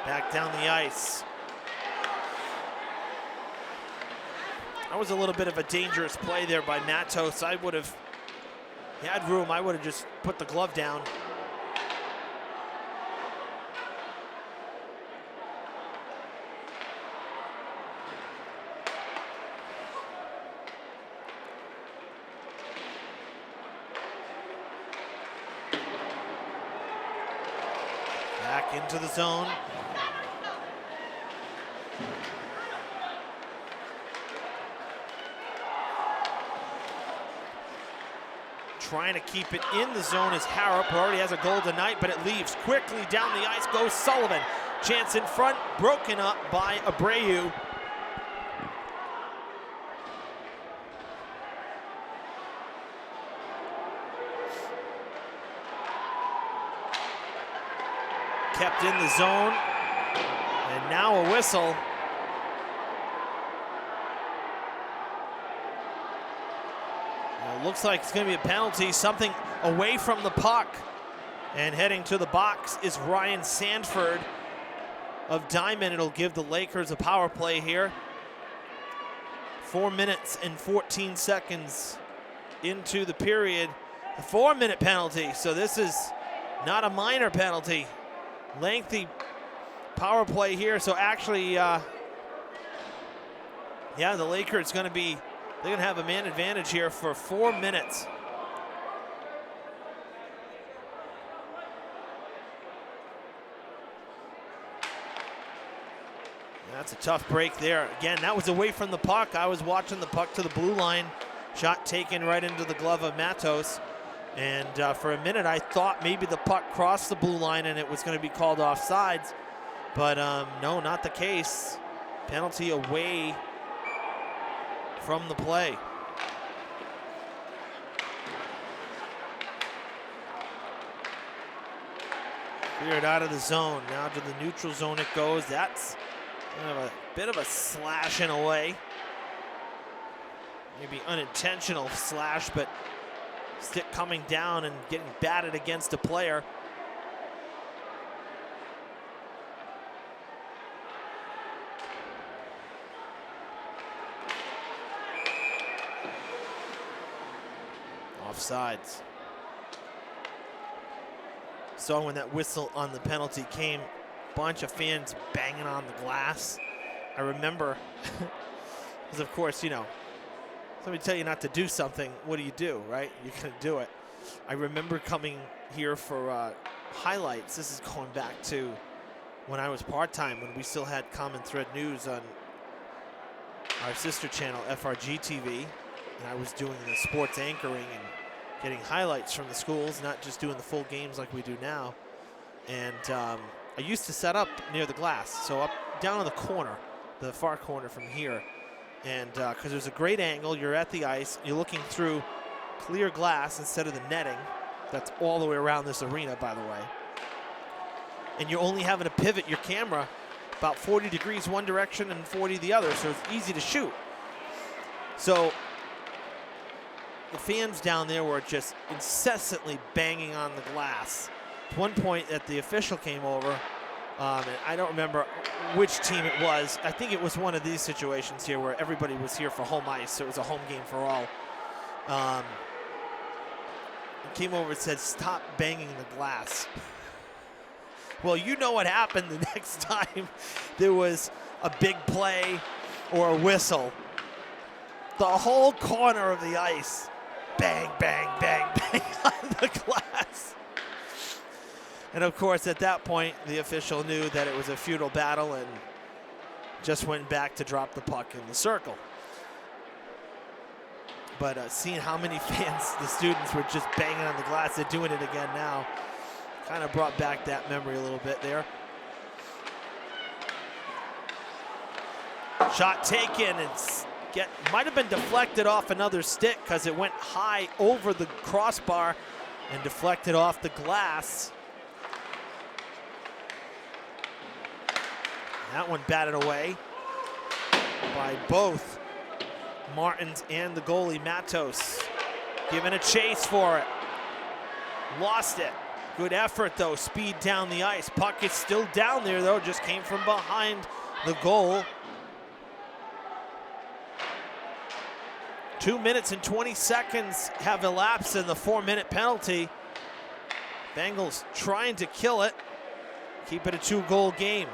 [SPEAKER 1] Back down the ice. That was a little bit of a dangerous play there by Matos. I would have had room. I would have just put the glove down. Back into the zone. Trying to keep it in the zone is Harrop, who already has a goal tonight, but it leaves quickly down the ice. Goes Sullivan. Chance in front, broken up by Abreu. Kept in the zone, and now a whistle. Looks like it's going to be a penalty, something away from the puck. And heading to the box is Ryan Sanford of Diman. It'll give the Lakers a power play here. 4 minutes and 14 seconds into the period. A 4-minute penalty, so this is not a minor penalty. Lengthy power play here, so actually, yeah, the Lakers going to be, they're going to have a man advantage here for 4 minutes. That's a tough break there. Again, that was away from the puck. I was watching the puck to the blue line. Shot taken right into the glove of Matos. And for a minute, I thought maybe the puck crossed the blue line and it was going to be called offsides. But no, not the case. Penalty away from the play. Cleared out of the zone. Now to the neutral zone it goes. That's kind of a bit of a slash in a way. Maybe unintentional slash, but stick coming down and getting batted against a player. Offsides. So when that whistle on the penalty came, bunch of fans banging on the glass. I remember, because of course, you know, somebody tell you not to do something, what do, right? You're gonna do it. I remember coming here for highlights. This is going back to when I was part-time, when we still had Common Thread News on our sister channel, FRG TV, and I was doing the sports anchoring and getting highlights from the schools, not just doing the full games like we do now. And I used to set up near the glass, so up down in the corner, the far corner from here. And because there's a great angle, you're at the ice, you're looking through clear glass instead of the netting. That's all the way around this arena, by the way. And you're only having to pivot your camera about 40 degrees one direction and 40 the other, so it's easy to shoot. So the fans down there were just incessantly banging on the glass. At one point that the official came over, and I don't remember which team it was. I think it was one of these situations here where everybody was here for home ice, so it was a home game for all. He came over and said, "Stop banging the glass." Well, you know what happened the next time there was a big play or a whistle. The whole corner of the ice, bang, bang, bang, bang on the glass. And of course, at that point, the official knew that it was a futile battle and just went back to drop the puck in the circle. But seeing how many fans, the students, were just banging on the glass, they're doing it again now, kind of brought back that memory a little bit there. Shot taken, and might have been deflected off another stick because it went high over the crossbar and deflected off the glass. That one batted away by both Martins and the goalie, Matos. Giving a chase for it. Lost it. Good effort, though. Speed down the ice. Puck is still down there, though. Just came from behind the goal. 2 minutes and 20 seconds have elapsed in the 4-minute penalty. Bengals trying to kill it. Keep it a 2-goal game.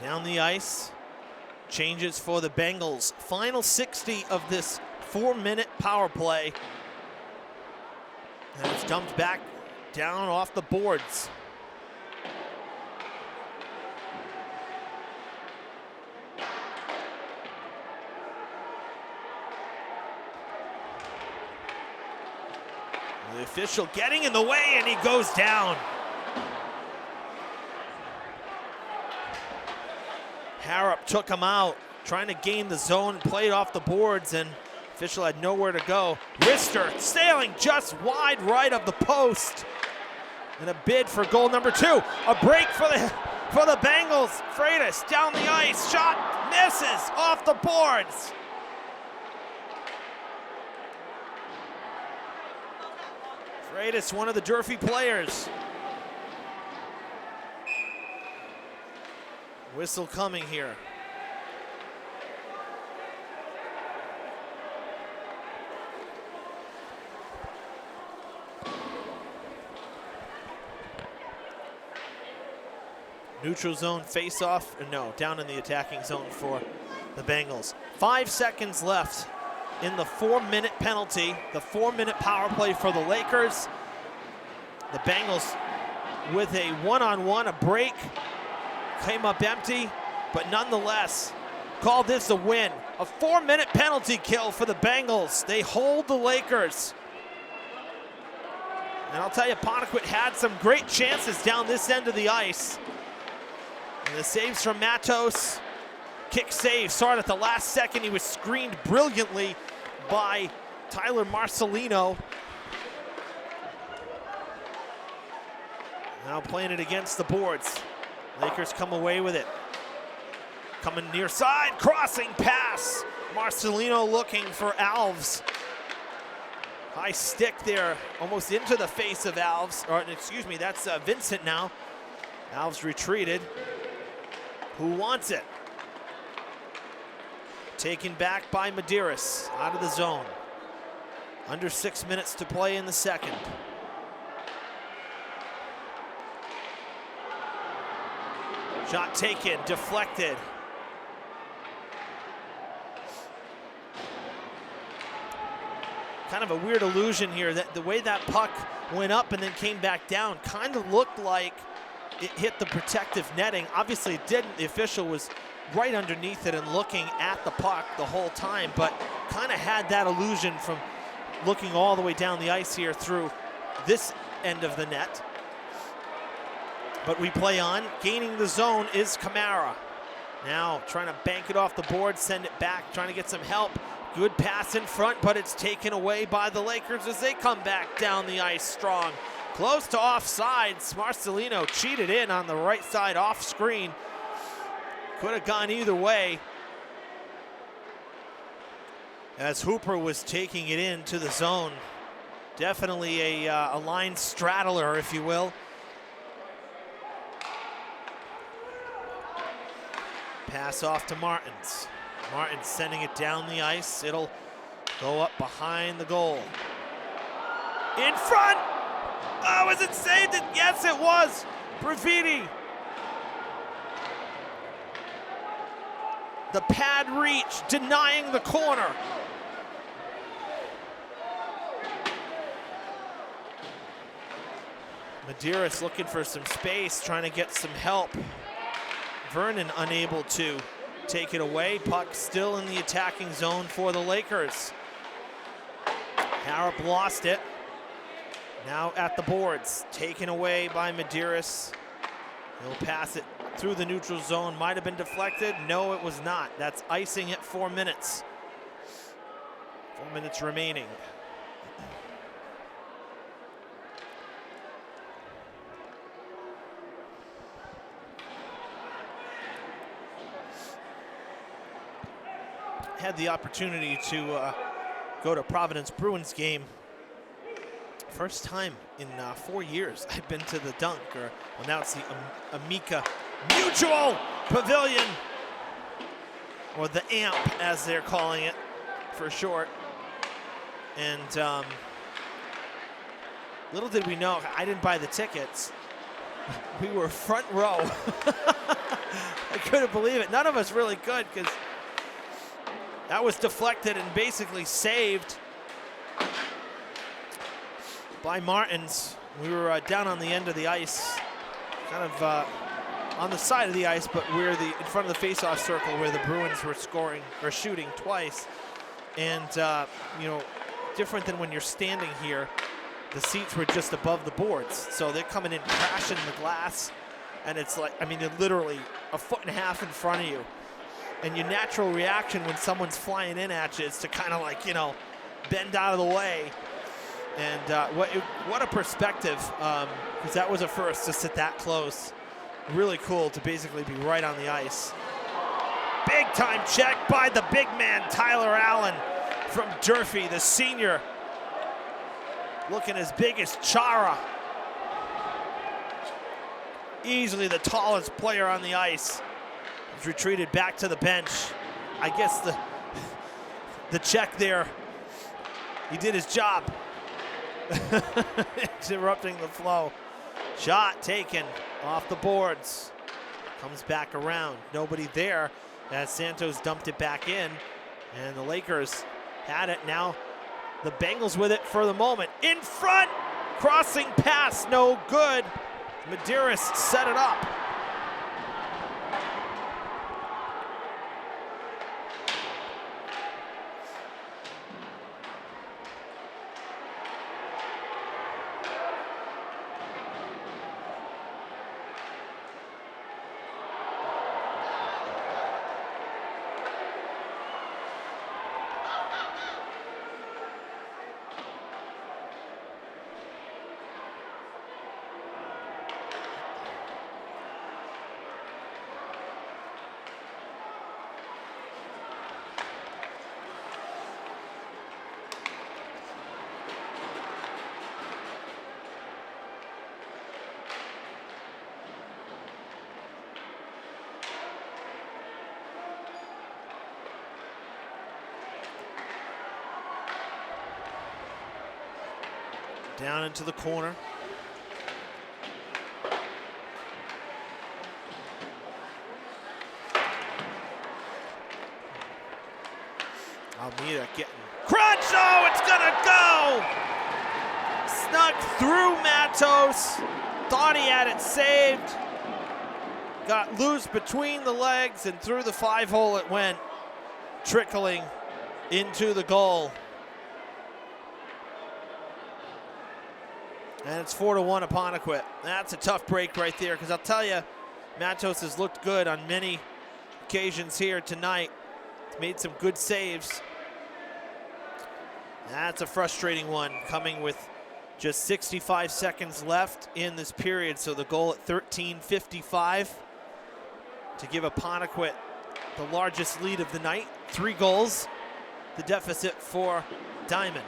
[SPEAKER 1] Down the ice, changes for the Bengals. Final 60 of this 4-minute power play. And it's dumped back down off the boards. The official getting in the way, and he goes down. Harrop took him out, trying to gain the zone, played off the boards, and official had nowhere to go. Rister sailing just wide right of the post. And a bid for goal number 2. A break for the Bengals. Freitas down the ice, shot misses off the boards. Freitas, one of the Durfee players. Whistle coming here. Neutral zone face-off, no, down in the attacking zone for the Bengals. 5 seconds left in the 4-minute penalty, the 4-minute power play for the Lakers. The Bengals with a one-on-one, a break. Came up empty, but nonetheless, called this a win. A 4-minute penalty kill for the Bengals. They hold the Lakers. And I'll tell you, Apponequet had some great chances down this end of the ice. And the saves from Matos. Kick save, saw it at the last second. He was screened brilliantly by Tyler Marcelino. Now playing it against the boards. Lakers come away with it. Coming near side, crossing pass. Marcelino looking for Alves. High stick there, almost into the face of Alves. Or excuse me, that's Vincent now. Alves retreated. Who wants it? Taken back by Medeiros, out of the zone. Under 6 minutes to play in the second. Shot taken, deflected. Kind of a weird illusion here that the way that puck went up and then came back down kind of looked like it hit the protective netting. Obviously it didn't. The official was right underneath it and looking at the puck the whole time, but kind of had that illusion from looking all the way down the ice here through this end of the net. But we play on. Gaining the zone is Kamara. Now trying to bank it off the board, send it back, trying to get some help. Good pass in front, but it's taken away by the Lakers as they come back down the ice strong. Close to offsides. Marcelino cheated in on the right side off screen. Could have gone either way, as Hooper was taking it into the zone. Definitely a line straddler, if you will. Pass off to Martins. Martins sending it down the ice. It'll go up behind the goal. In front! Oh, was it saved? Yes, it was. Bravidi. The pad reach, denying the corner. Medeiros looking for some space, trying to get some help. Vernon unable to take it away. Puck still in the attacking zone for the Lakers. Harrop lost it. Now at the boards, taken away by Medeiros. He'll pass it through the neutral zone. Might have been deflected. No, it was not. That's icing at 4 minutes. 4 minutes remaining. Had the opportunity to go to Providence Bruins game. First time in 4 years I've been to the Dunk, or well, now it's the Amica Mutual Pavilion, or the AMP as they're calling it for short. And little did we know, I didn't buy the tickets. We were front row. I couldn't believe it. None of us really could, because that was deflected and basically saved by Martins. We were down on the end of the ice, kind of on the side of the ice, but we're in front of the face-off circle where the Bruins were scoring or shooting twice. And you know, different than when you're standing here, the seats were just above the boards, so they're coming in crashing the glass, and it's like, I mean, they're literally 1.5 feet in front of you. And your natural reaction when someone's flying in at you is to kind of like, you know, bend out of the way. And what a perspective, because that was a first to sit that close. Really cool to basically be right on the ice. Big time check by the big man, Tyler Allen from Durfee, the senior. Looking as big as Chara. Easily the tallest player on the ice. He's retreated back to the bench. I guess the check there, he did his job. Interrupting the flow. Shot taken off the boards. Comes back around. Nobody there as Santos dumped it back in. And the Lakers had it. Now the Bengals with it for the moment. In front. Crossing pass. No good. Medeiros set it up. Down into the corner. Almeida getting crunch. Oh, it's gonna go! Snuck through Matos. Thought he had it saved. Got loose between the legs and through the 5-hole it went, trickling into the goal. And it's 4-1 Apponequet. That's a tough break right there, because I'll tell you, Matos has looked good on many occasions here tonight. He's made some good saves. That's a frustrating one, coming with just 65 seconds left in this period. So the goal at 13:55 to give Apponequet the largest lead of the night. 3 goals, the deficit for Diman.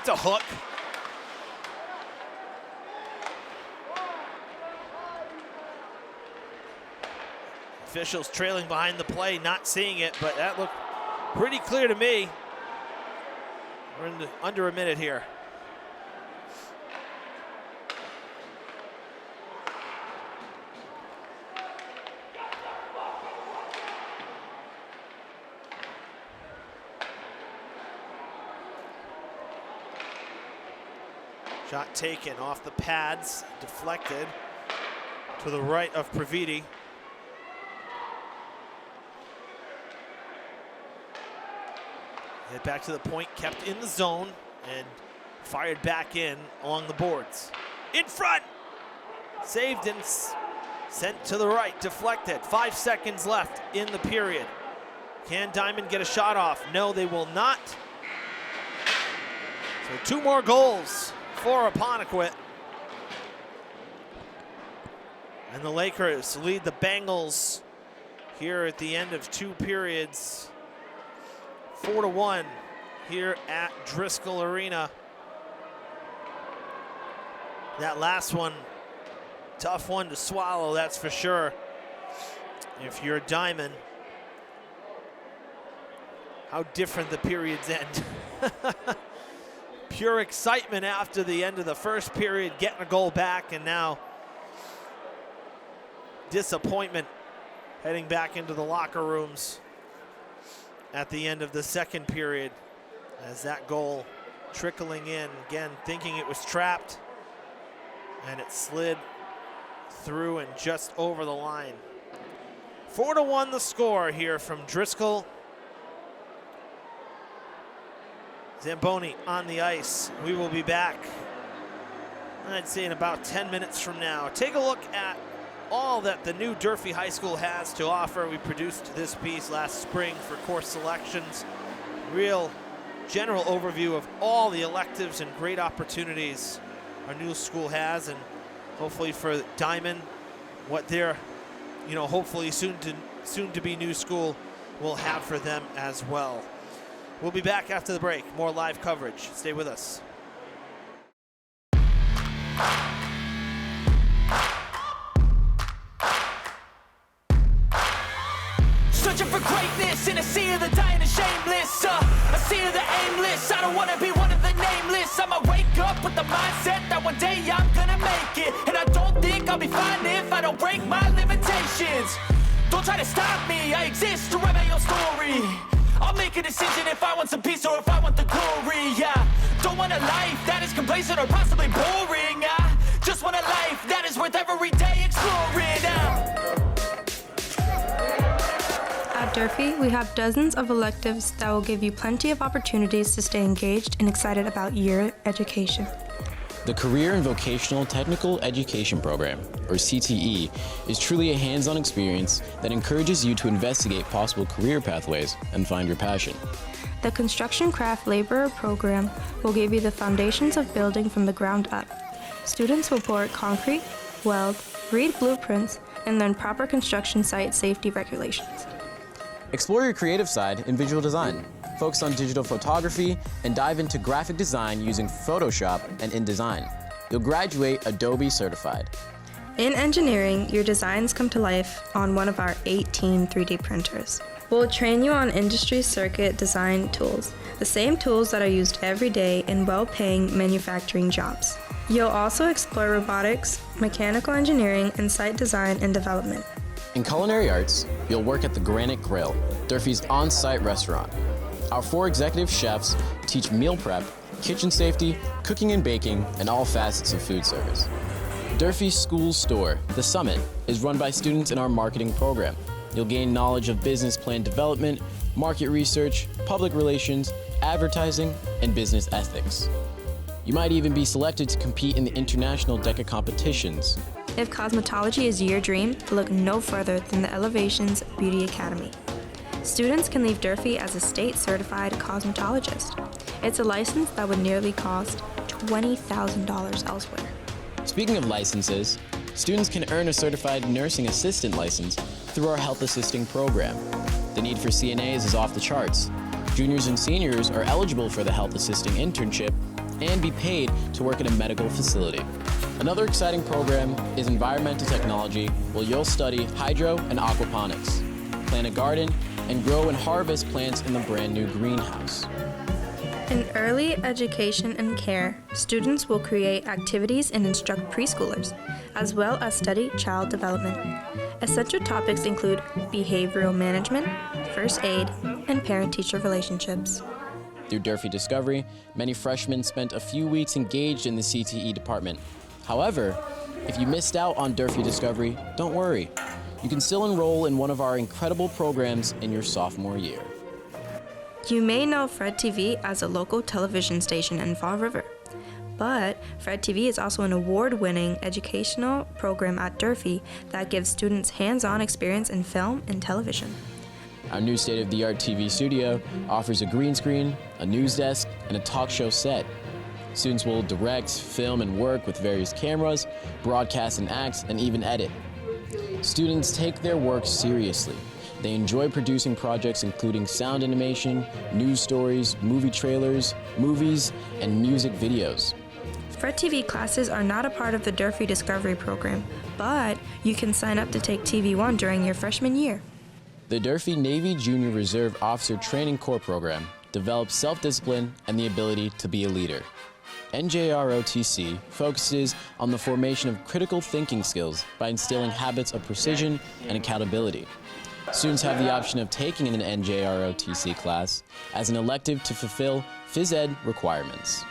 [SPEAKER 1] That's a hook. Officials trailing behind the play, not seeing it, but that looked pretty clear to me. We're in under a minute here. Shot taken off the pads, deflected to the right of Praviti. Head back to the point, kept in the zone, and fired back in along the boards. In front! Saved and sent to the right, deflected. 5 seconds left in the period. Can Diman get a shot off? No, they will not. So 2 more goals for Apponequet. And the Lakers lead the Bengals here at the end of 2 periods. 4-1 here at Driscoll Arena. That last one, tough one to swallow, that's for sure. If you're Diman, how different the periods end. Pure excitement after the end of the first period, getting a goal back, and now disappointment heading back into the locker rooms at the end of the second period as that goal trickling in. Again, thinking it was trapped, and it slid through and just over the line. 4-1 the score here from Driscoll. Zamboni on the ice. We will be back, I'd say, in about 10 minutes from now. Take a look at all that the new Durfee High School has to offer. We produced this piece last spring for course selections. Real general overview of all the electives and great opportunities our new school has, and hopefully for Diman, what their, hopefully soon to be new school will have for them as well. We'll be back after the break. More live coverage. Stay with us.
[SPEAKER 10] Searching for greatness in a sea of the dying and shameless, a sea of the aimless. I don't wanna be one of the nameless. I'ma wake up with the mindset that one day I'm gonna make it, and I don't think I'll be fine if I don't break my limitations. Don't try to stop me, I exist to write my own story. I'll make a decision if I want some peace or if I want the glory, yeah. Don't want a life that is complacent or possibly boring, I just want a life that is worth every day exploring,
[SPEAKER 11] At Durfee, we have dozens of electives that will give you plenty of opportunities to stay engaged and excited about your education.
[SPEAKER 12] The Career and Vocational Technical Education Program, or CTE, is truly a hands-on experience that encourages you to investigate possible career pathways and find your passion.
[SPEAKER 11] The Construction Craft Laborer program will give you the foundations of building from the ground up. Students will pour concrete, weld, read blueprints, and learn proper construction site safety regulations.
[SPEAKER 12] Explore your creative side in visual design. Focus on digital photography and dive into graphic design using Photoshop and InDesign. You'll graduate Adobe certified.
[SPEAKER 11] In engineering, your designs come to life on one of our 18 3D printers. We'll train you on industry circuit design tools, the same tools that are used every day in well-paying manufacturing jobs. You'll also explore robotics, mechanical engineering, and site design and development.
[SPEAKER 12] In culinary arts, you'll work at the Granite Grill, Durfee's on-site restaurant. Our 4 executive chefs teach meal prep, kitchen safety, cooking and baking, and all facets of food service. Durfee School Store, The Summit, is run by students in our marketing program. You'll gain knowledge of business plan development, market research, public relations, advertising, and business ethics. You might even be selected to compete in the international DECA competitions.
[SPEAKER 11] If cosmetology is your dream, look no further than the Elevations Beauty Academy. Students can leave Durfee as a state-certified cosmetologist. It's a license that would nearly cost $20,000 elsewhere.
[SPEAKER 12] Speaking of licenses, students can earn a certified nursing assistant license through our health assisting program. The need for CNAs is off the charts. Juniors and seniors are eligible for the health assisting internship and be paid to work at a medical facility. Another exciting program is environmental technology, where you'll study hydro and aquaponics, plant a garden, and grow and harvest plants in the brand new greenhouse.
[SPEAKER 11] In early education and care, students will create activities and instruct preschoolers, as well as study child development. Essential topics include behavioral management, first aid, and parent-teacher relationships.
[SPEAKER 12] Through Durfee Discovery, many freshmen spent a few weeks engaged in the CTE department. However, if you missed out on Durfee Discovery, don't worry. You can still enroll in one of our incredible programs in your sophomore year.
[SPEAKER 11] You may know Fred TV as a local television station in Fall River, but Fred TV is also an award-winning educational program at Durfee that gives students hands-on experience in film and television.
[SPEAKER 12] Our new state-of-the-art TV studio offers a green screen, a news desk, and a talk show set. Students will direct, film, and work with various cameras, broadcast and act, and even edit. Students take their work seriously. They enjoy producing projects including sound animation, news stories, movie trailers, movies, and music videos.
[SPEAKER 11] Fred TV classes are not a part of the Durfee Discovery program, but you can sign up to take TV1 during your freshman year.
[SPEAKER 12] The Durfee Navy Junior Reserve Officer Training Corps program develops self-discipline and the ability to be a leader. NJROTC focuses on the formation of critical thinking skills by instilling habits of precision and accountability. Students have the option of taking an NJROTC class as an elective to fulfill phys ed requirements.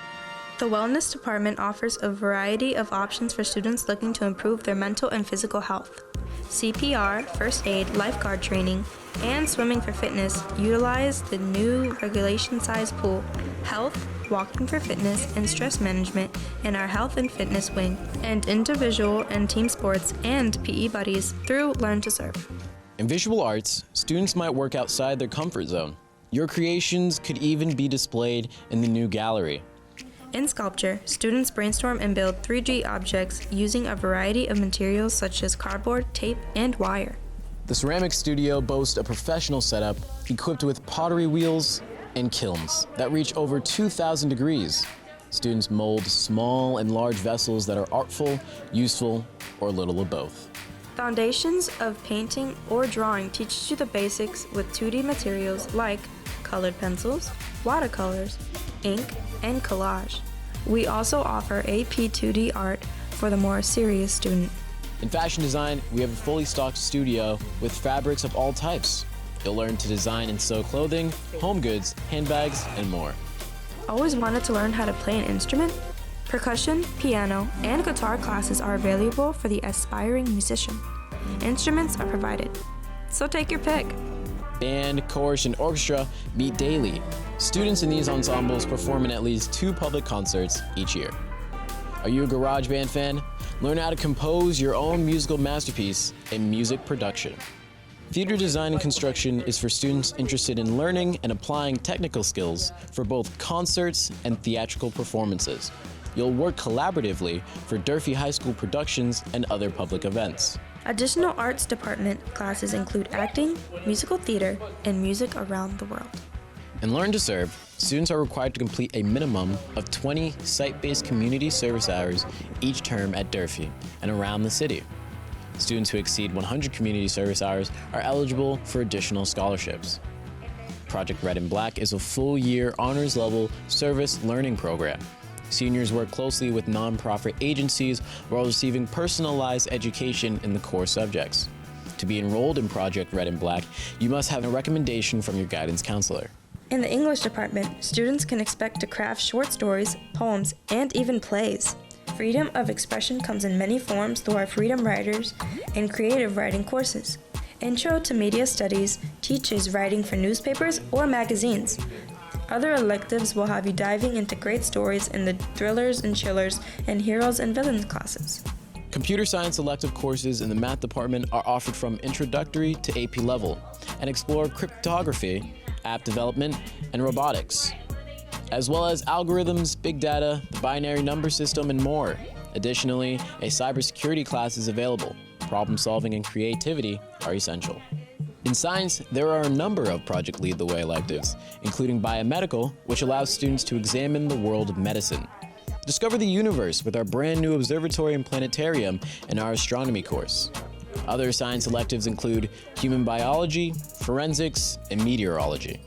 [SPEAKER 11] The Wellness Department offers a variety of options for students looking to improve their mental and physical health. CPR, first aid, lifeguard training, and swimming for fitness utilize the new regulation-sized pool, health, walking for fitness, and stress management in our health and fitness wing, and individual and team sports and PE buddies through Learn to Serve.
[SPEAKER 12] In visual arts, students might work outside their comfort zone. Your creations could even be displayed in the new gallery.
[SPEAKER 11] In sculpture, students brainstorm and build 3D objects using a variety of materials such as cardboard, tape, and wire.
[SPEAKER 12] The ceramics studio boasts a professional setup equipped with pottery wheels and kilns that reach over 2,000 degrees. Students mold small and large vessels that are artful, useful, or a little of both.
[SPEAKER 11] Foundations of painting or drawing teaches you the basics with 2D materials like colored pencils, watercolors, ink, and collage. We also offer AP 2D art for the more serious student.
[SPEAKER 12] In fashion design, we have a fully stocked studio with fabrics of all types. You'll learn to design and sew clothing, home goods, handbags, and more.
[SPEAKER 11] Always wanted to learn how to play an instrument? Percussion, piano, and guitar classes are available for the aspiring musician. Instruments are provided, so take your pick.
[SPEAKER 12] Band, chorus, and orchestra meet daily. Students in these ensembles perform in at least 2 public concerts each year. Are you a garage band fan? Learn how to compose your own musical masterpiece in music production. Theater design and construction is for students interested in learning and applying technical skills for both concerts and theatrical performances. You'll work collaboratively for Durfee High School productions and other public events.
[SPEAKER 11] Additional arts department classes include acting, musical theater, and music around the world.
[SPEAKER 12] In Learn to Serve, students are required to complete a minimum of 20 site-based community service hours each term at Durfee and around the city. Students who exceed 100 community service hours are eligible for additional scholarships. Project Red and Black is a full-year honors-level service learning program. Seniors work closely with nonprofit agencies while receiving personalized education in the core subjects. To be enrolled in Project Red and Black, you must have a recommendation from your guidance counselor.
[SPEAKER 11] In the English department, students can expect to craft short stories, poems, and even plays. Freedom of expression comes in many forms through our Freedom Writers and Creative Writing courses. Intro to Media Studies teaches writing for newspapers or magazines. Other electives will have you diving into great stories in the Thrillers and Chillers and Heroes and Villains classes.
[SPEAKER 12] Computer science elective courses in the math department are offered from introductory to AP level and explore cryptography, app development, and robotics, as well as algorithms, big data, the binary number system, and more. Additionally, a cybersecurity class is available. Problem solving and creativity are essential. In science, there are a number of Project Lead the Way electives, including biomedical, which allows students to examine the world of medicine. Discover the universe with our brand new observatory and planetarium in our astronomy course. Other science electives include human biology, forensics, and meteorology.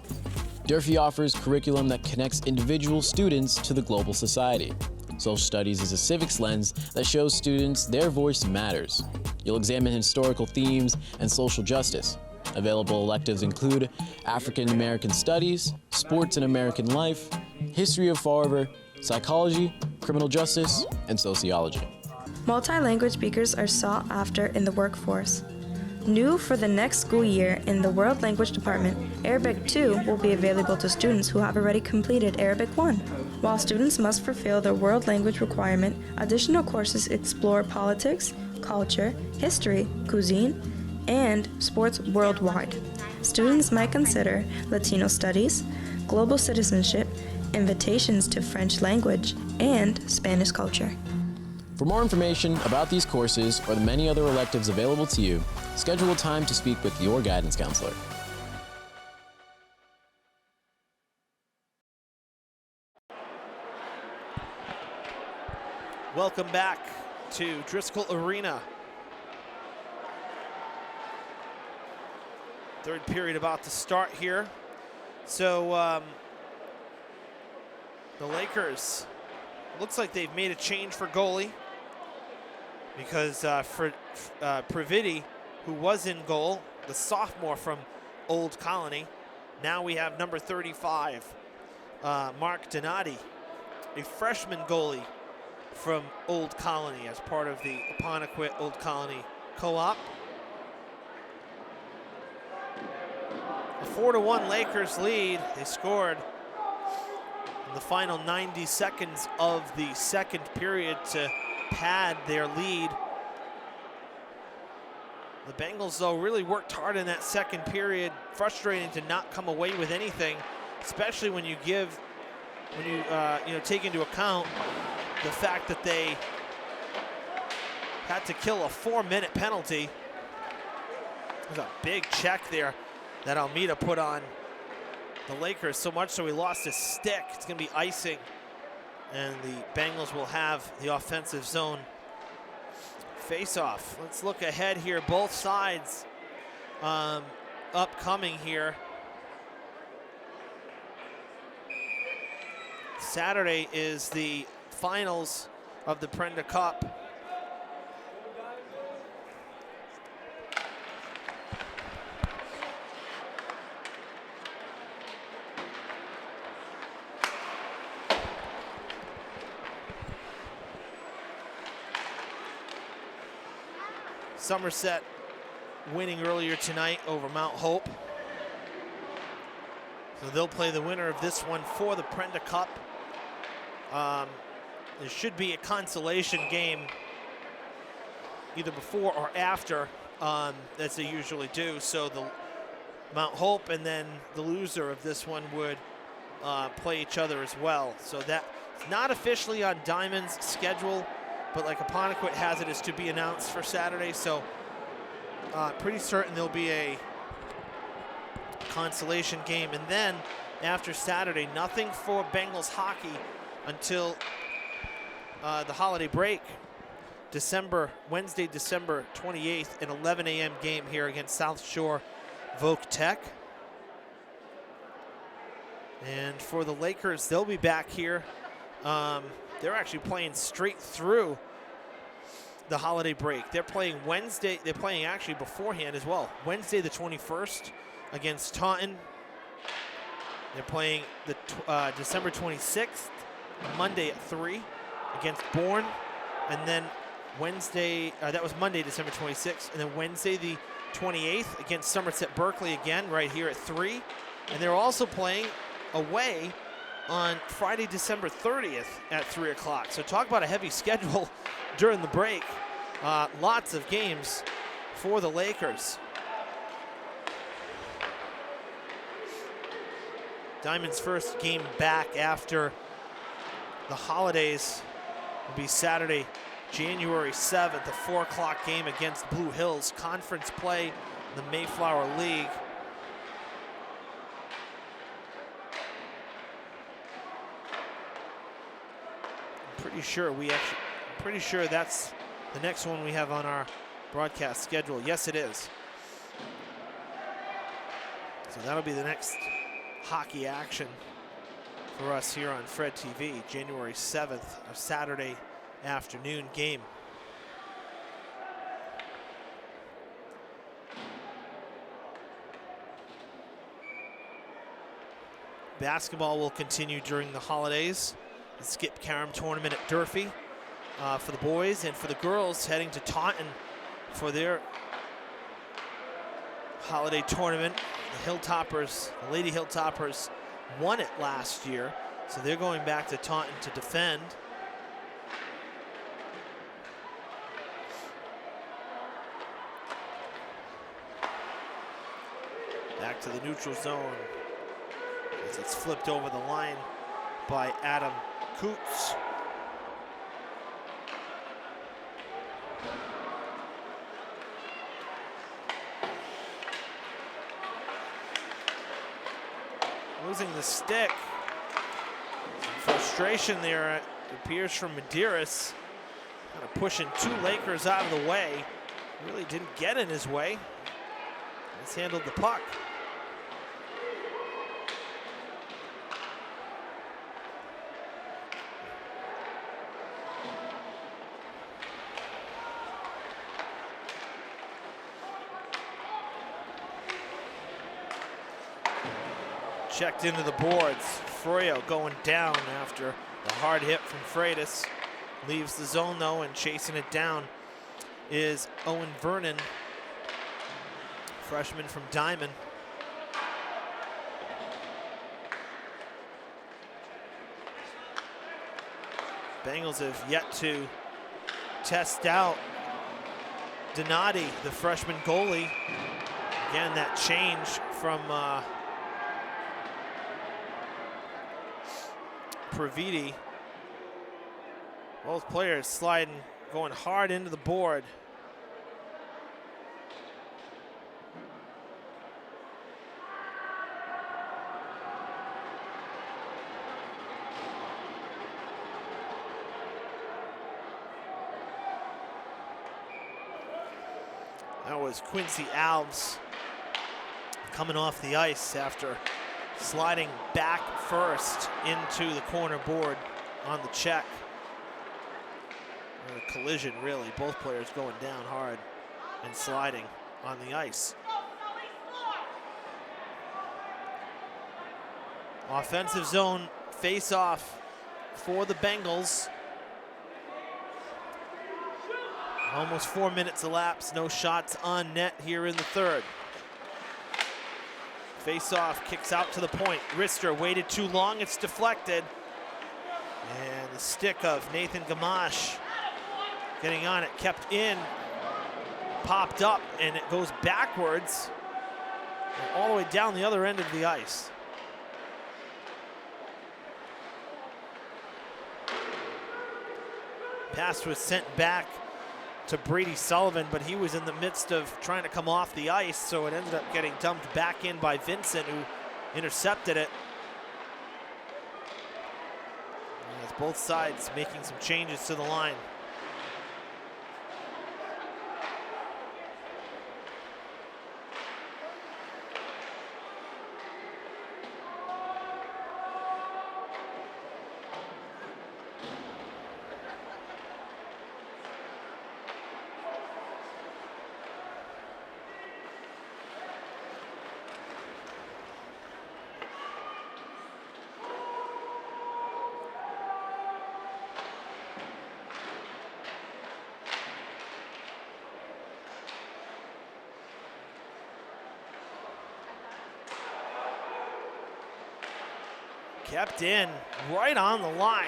[SPEAKER 12] Durfee offers curriculum that connects individual students to the global society. Social studies is a civics lens that shows students their voice matters. You'll examine historical themes and social justice. Available electives include African American Studies, Sports and American Life, History of Fall River, Psychology, Criminal Justice, and Sociology.
[SPEAKER 11] Multi-language speakers are sought after in the workforce. New for the next school year in the World Language Department, Arabic 2 will be available to students who have already completed Arabic 1. While students must fulfill their world language requirement, additional courses explore politics, culture, history, cuisine, and sports worldwide. Students might consider Latino studies, global citizenship, invitations to French language, and Spanish culture.
[SPEAKER 12] For more information about these courses or the many other electives available to you, schedule a time to speak with your guidance counselor.
[SPEAKER 1] Welcome back to Driscoll Arena. Third period about to start here. So the Lakers, looks like they've made a change for goalie, because for Previti, who was in goal, the sophomore from Old Colony, now we have number 35, Mark Donati, a freshman goalie from Old Colony as part of the Apponequet Old Colony co-op. A 4-1 Lakers lead. They scored in the final 90 seconds of the second period to pad their lead. The Bengals, though, really worked hard in that second period. Frustrating to not come away with anything, especially when you take into account the fact that they had to kill a 4-minute penalty. There's a big check there that Almeida put on the Lakers, so much so he lost his stick. It's going to be icing, and the Bengals will have the offensive zone face-off. Let's look ahead here. Both sides upcoming here. Saturday is the finals of the Prenda Cup. Somerset winning earlier tonight over Mount Hope. So they'll play the winner of this one for the Prenda Cup. There should be a consolation game either before or after, as they usually do. So the Mount Hope and then the loser of this one would play each other as well. So that's not officially on Diamond's schedule, but like Apponequet has it, is to be announced for Saturday. So pretty certain there'll be a consolation game. And then after Saturday, nothing for Bengals hockey until the holiday break. Wednesday, December 28th, an 11 a.m. game here against South Shore Voc Tech. And for the Lakers, they'll be back here. They're actually playing straight through the holiday break. They're playing Wednesday. They're playing actually beforehand as well. Wednesday the 21st against Taunton. They're playing the December 26th, Monday at 3 against Bourne. And then Wednesday, that was Monday, December 26th. And then Wednesday the 28th against Somerset Berkeley again, right here at 3. And they're also playing away on Friday, December 30th at 3 o'clock. So talk about a heavy schedule during the break. Lots of games for the Lakers. Diamond's first game back after the holidays will be Saturday, January 7th, a 4 o'clock game against Blue Hills. Conference play in the Mayflower League. Pretty sure that's the next one we have on our broadcast schedule. Yes, it is. So that'll be the next hockey action for us here on Fred TV, January 7th, a Saturday afternoon game. Basketball will continue during the holidays. The Skip Karam tournament at Durfee for the boys, and for the girls heading to Taunton for their holiday tournament. The Hilltoppers, the Lady Hilltoppers, won it last year, so they're going back to Taunton to defend. Back to the neutral zone as it's flipped over the line by Adam Coots. Losing the stick. Some frustration there, it appears, from Medeiros. Kind of pushing two Lakers out of the way. Really didn't get in his way. Mishandled the puck. Checked into the boards. Froyo going down after the hard hit from Freitas. Leaves the zone though, and chasing it down is Owen Vernon, freshman from Diman. Bengals have yet to test out Donati, the freshman goalie. Again, that change from Praviti. Both players sliding, going hard into the board. That was Quincy Alves coming off the ice after sliding back first into the corner board on the check. A collision, really. Both players going down hard and sliding on the ice. Offensive zone face-off for the Bengals. Almost 4 minutes elapsed. No shots on net here in the third. Face-off, kicks out to the point. Rister waited too long, it's deflected. And the stick of Nathan Gamache getting on it, kept in, popped up, and it goes backwards and all the way down the other end of the ice. Pass was sent back to Brady Sullivan, but he was in the midst of trying to come off the ice, so it ended up getting dumped back in by Vincent, who intercepted it. As both sides making some changes to the line. Kept in, right on the line.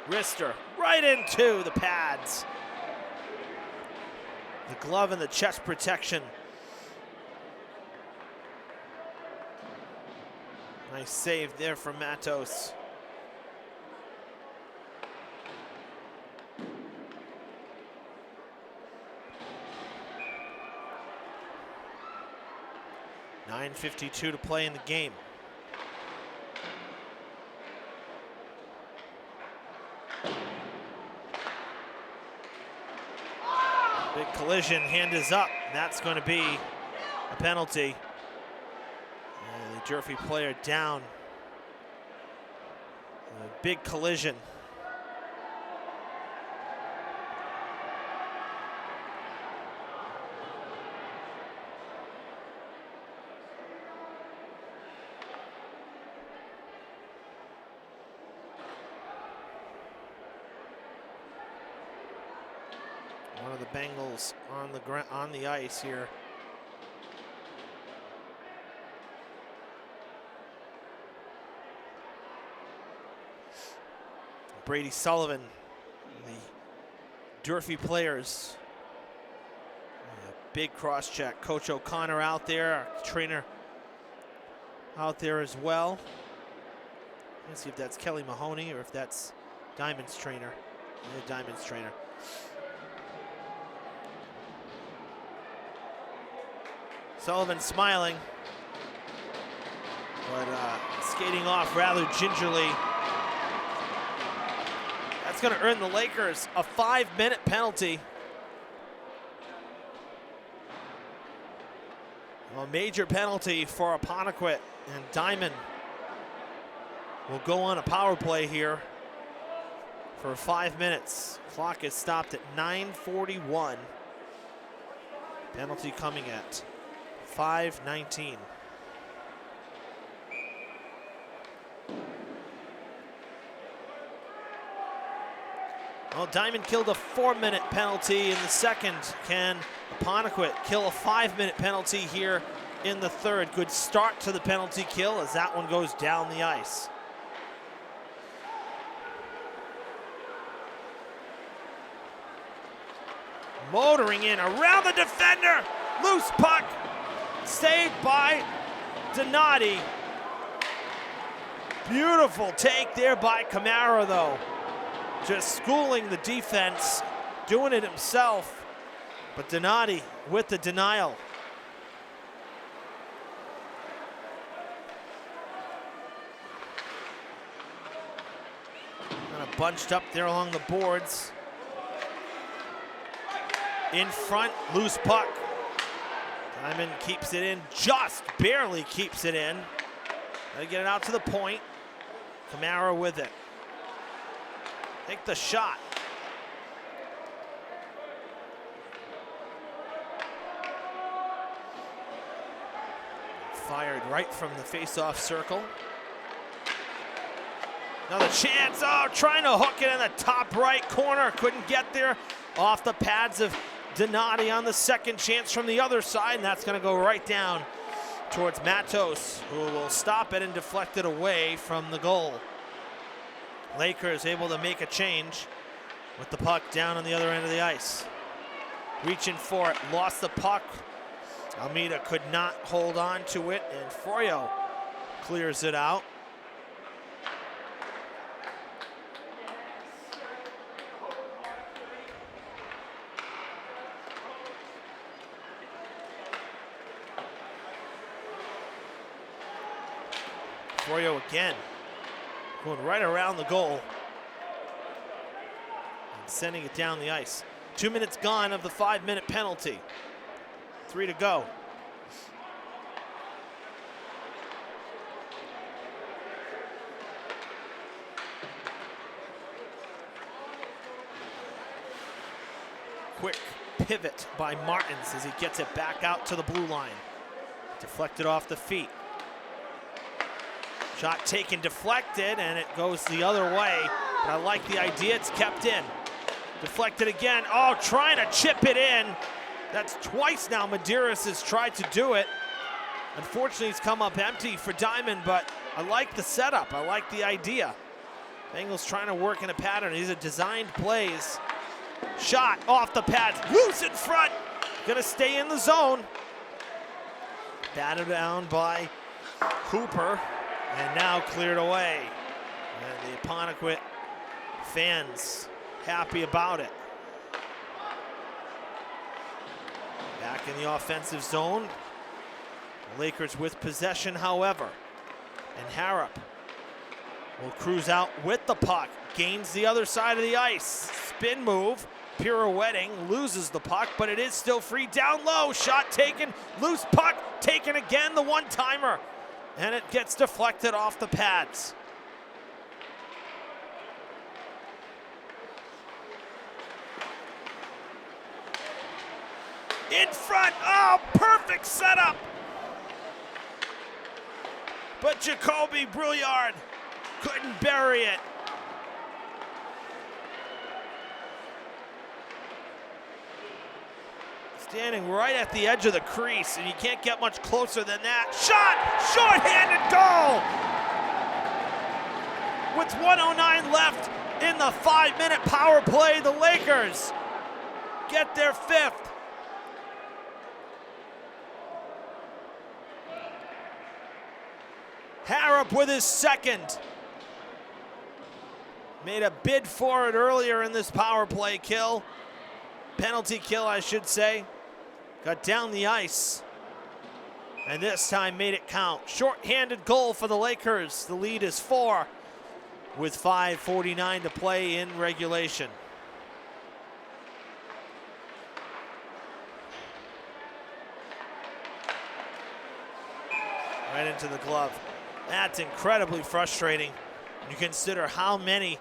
[SPEAKER 1] Rister right into the pads. The glove and the chest protection. Nice save there from Matos. .9:52 to play in the game. Big collision, hand is up. That's going to be a penalty. And the Durfee player down. A big collision. One of the Bengals on the ice here. Brady Sullivan, the Durfee players. A big cross check. Coach O'Connor out there, our trainer out there as well. Let's see if that's Kelly Mahoney or if that's Diamond's trainer. Yeah, Diamond's trainer. Sullivan smiling, but skating off rather gingerly. That's going to earn the Lakers a 5-minute penalty. A major penalty for Apponequet, and Diamond will go on a power play here for 5 minutes. Clock is stopped at 9:41. Penalty coming at 5:19. Well, Diamond killed a 4-minute penalty in the second. Can Apponequet kill a 5-minute penalty here in the third? Good start to the penalty kill as that one goes down the ice. Motoring in around the defender. Loose puck. Saved by Donati. Beautiful take there by Camara, though. Just schooling the defense, doing it himself. But Donati with the denial. Kind of bunched up there along the boards. In front, loose puck. Diamond keeps it in, just barely keeps it in. Gotta get it out to the point. Camara with it. Take the shot. Fired right from the face-off circle. Another chance, oh, trying to hook it in the top right corner. Couldn't get there. Off the pads of Donati on the second chance from the other side, and that's going to go right down towards Matos, who will stop it and deflect it away from the goal. Lakers able to make a change with the puck down on the other end of the ice. Reaching for it, lost the puck. Almeida could not hold on to it, and Froyo clears it out. Froyo again, going right around the goal and sending it down the ice. 2 minutes gone of the 5-minute penalty. 3 to go. Quick pivot by Martins as he gets it back out to the blue line. Deflected off the feet. Shot taken, deflected, and it goes the other way. But I like the idea, it's kept in. Deflected again, oh, trying to chip it in. That's twice now Medeiros has tried to do it. Unfortunately, he's come up empty for Diamond, but I like the setup, I like the idea. Bengals trying to work in a pattern. These are designed plays. Shot off the pads, loose in front. Gonna stay in the zone. Batted down by Hooper. And now cleared away. And the Apponequet fans happy about it. Back in the offensive zone. The Lakers with possession, however. And Harrop will cruise out with the puck. Gains the other side of the ice. Spin move. pirouetting, loses the puck, but it is still free. Down low, shot taken, loose puck taken again, the one-timer. And it gets deflected off the pads. In front, oh, perfect setup. But Jacoby Brouillard couldn't bury it. Standing right at the edge of the crease, and you can't get much closer than that. Shot! Short-handed goal! With 1:09 left in the 5-minute power play, the Lakers get their 5th. Harrop with his 2nd. Made a bid for it earlier in this power play kill. Penalty kill, I should say. Got down the ice. And this time made it count. Short-handed goal for the Lakers. The lead is 4 with 5:49 to play in regulation. Right into the glove. That's incredibly frustrating. You consider how many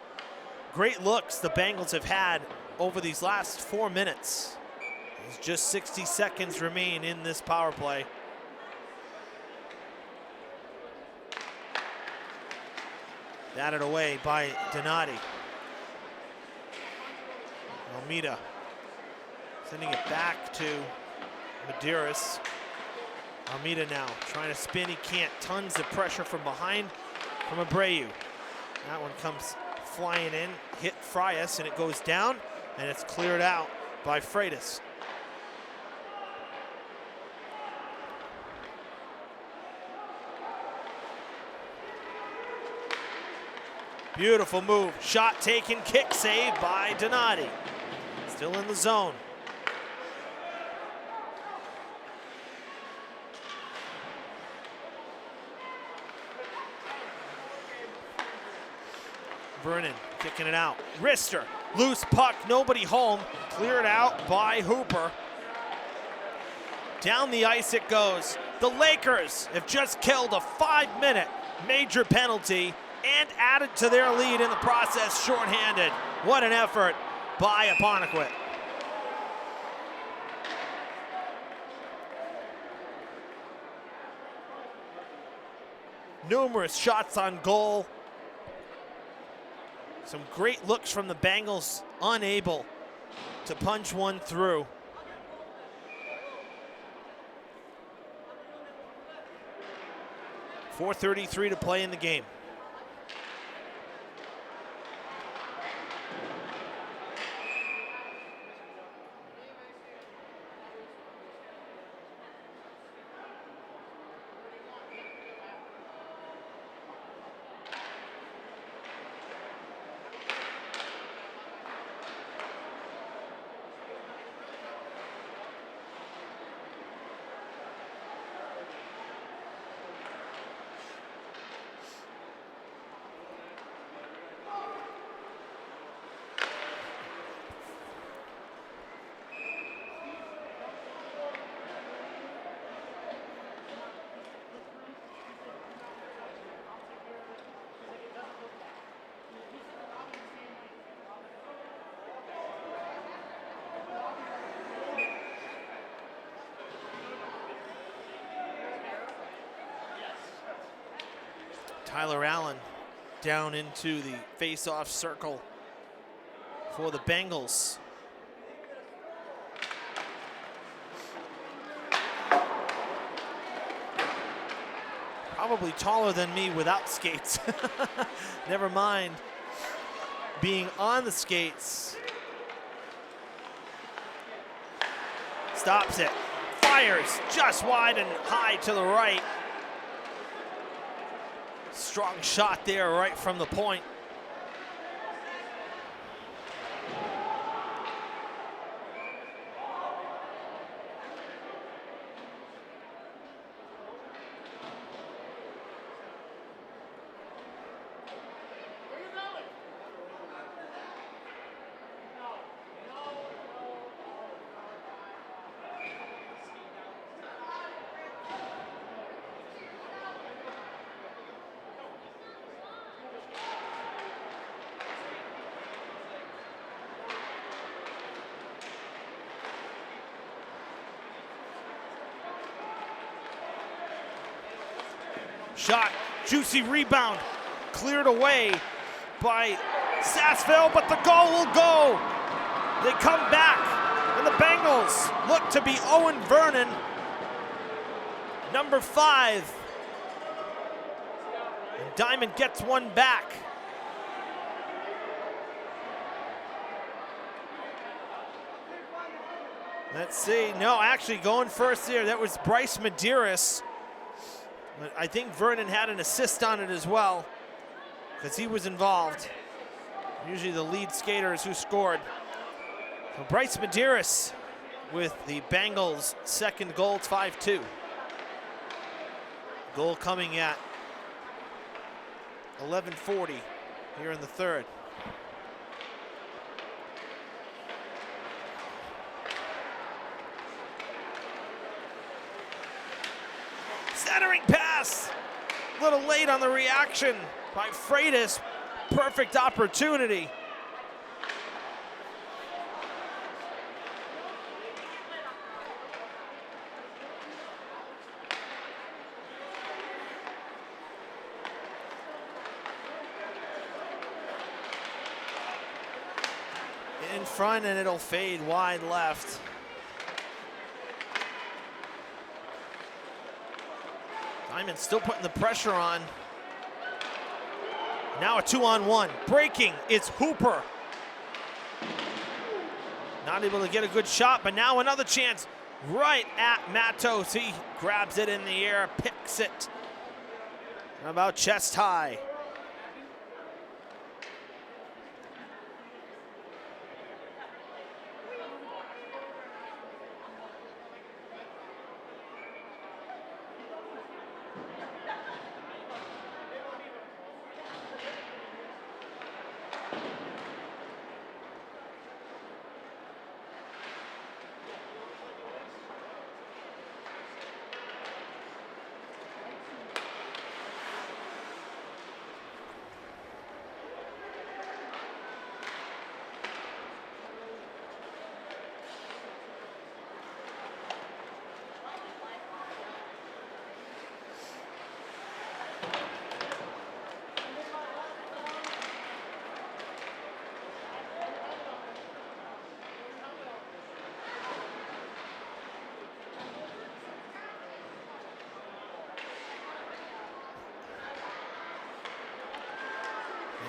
[SPEAKER 1] great looks the Bengals have had over these last 4 minutes. There's just 60 seconds remain in this power play. Batted away by Donati. Almeida sending it back to Medeiros. Almeida now trying to spin, he can't. Tons of pressure from behind from Abreu. That one comes flying in, hit Frias, and it goes down, and it's cleared out by Freitas. Beautiful move, shot taken, kick saved by Donati. Still in the zone. Vernon kicking it out. Wrister, loose puck, nobody home. Cleared out by Hooper. Down the ice it goes. The Lakers have just killed a 5-minute major penalty and added to their lead in the process shorthanded. What an effort by Apponequet. Numerous shots on goal. Some great looks from the Bengals, unable to punch one through. .433 to play in the game. Tyler Allen down into the face-off circle for the Bengals. Probably taller than me without skates. Never mind being on the skates. Stops it, fires just wide and high to the right. Strong shot there right from the point. Shot, juicy rebound, cleared away by Sassville, but the goal will go. They come back, and the Bengals look to be Owen Vernon, number 5. And Diman gets one back. Let's see. No, actually going first there, that was Bryce Medeiros. I think Vernon had an assist on it as well, because he was involved. Usually the lead skater is who scored. So Bryce Medeiros with the Bengals' second goal. It's 5-2. Goal coming at 11:40 here in the third. Centering pass, a little late on the reaction by Freitas. Perfect opportunity. In front, and it'll fade wide left. Diman still putting the pressure on. Now a 2-on-1. Breaking, it's Hooper. Not able to get a good shot, but now another chance right at Matos. He grabs it in the air, picks it. About chest high.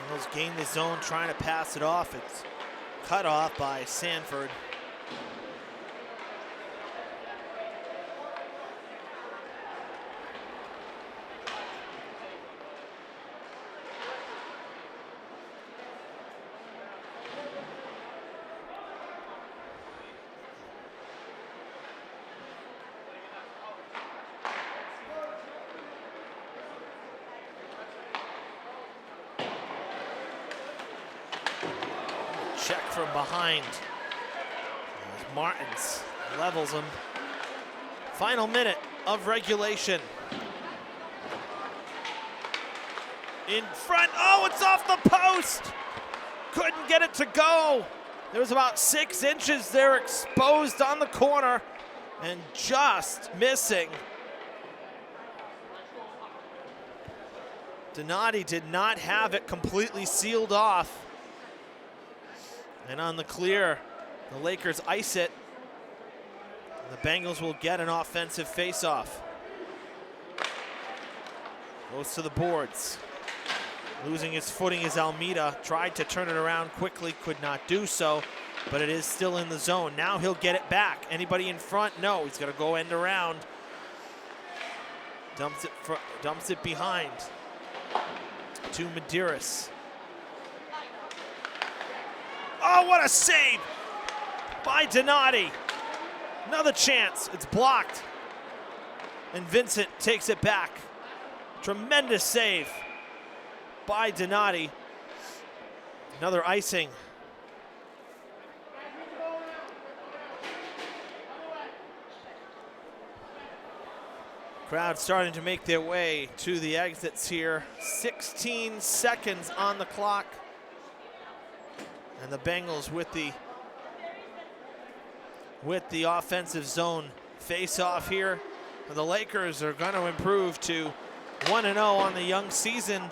[SPEAKER 1] Bengals gain the zone, trying to pass it off. It's cut off by Sanford. Check from behind. As Martins levels him. Final minute of regulation. In front, oh, it's off the post! Couldn't get it to go. There was about 6 inches there exposed on the corner and just missing. Donati did not have it completely sealed off. And on the clear, the Lakers ice it. The Bengals will get an offensive faceoff. Goes to the boards. Losing his footing is Almeida. Tried to turn it around quickly, could not do so, but it is still in the zone. Now he'll get it back. Anybody in front? No, he's gonna go end around. Dumps it behind to Medeiros. Oh, what a save by Donati. Another chance, it's blocked. And Vincent takes it back. Tremendous save by Donati. Another icing. Crowd starting to make their way to the exits here. 16 seconds on the clock. And the Bengals with the offensive zone face-off here. And the Lakers are going to improve to 1-0 on the young season,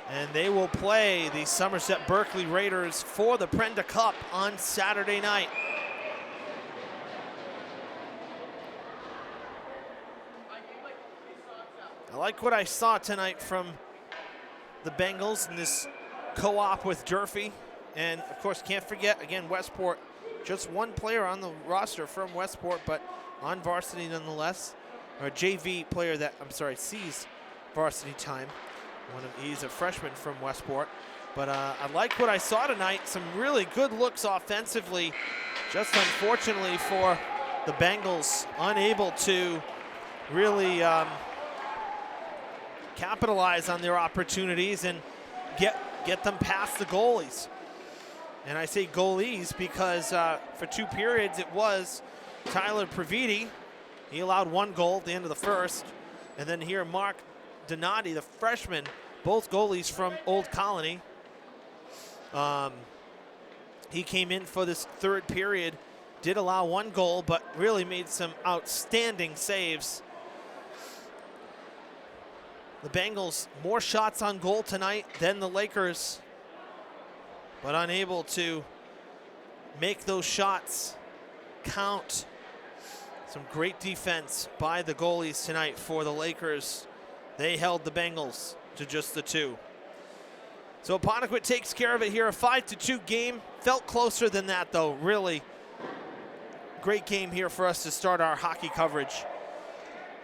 [SPEAKER 1] and they will play the Somerset Berkeley Raiders for the Prenda Cup on Saturday night. I like what I saw tonight from the Bengals in this co-op with Durfee. And of course, can't forget, again, Westport, just one player on the roster from Westport, but on varsity nonetheless. Or a JV player that, sees varsity time. He's a freshman from Westport. But I like what I saw tonight. Some really good looks offensively. Just unfortunately for the Bengals, unable to really capitalize on their opportunities and get them past the goalies. And I say goalies because for 2 periods it was Tyler Praviti. He allowed 1 goal at the end of the first. And then here Mark Donati, the freshman, both goalies from Old Colony. He came in for this 3rd period, did allow 1 goal, but really made some outstanding saves. The Bengals more shots on goal tonight than the Lakers, but unable to make those shots count. Some great defense by the goalies tonight for the Lakers. They held the Bengals to just the 2. So Apponequet takes care of it here, a 5-2 game. Felt closer than that though, really. Great game here for us to start our hockey coverage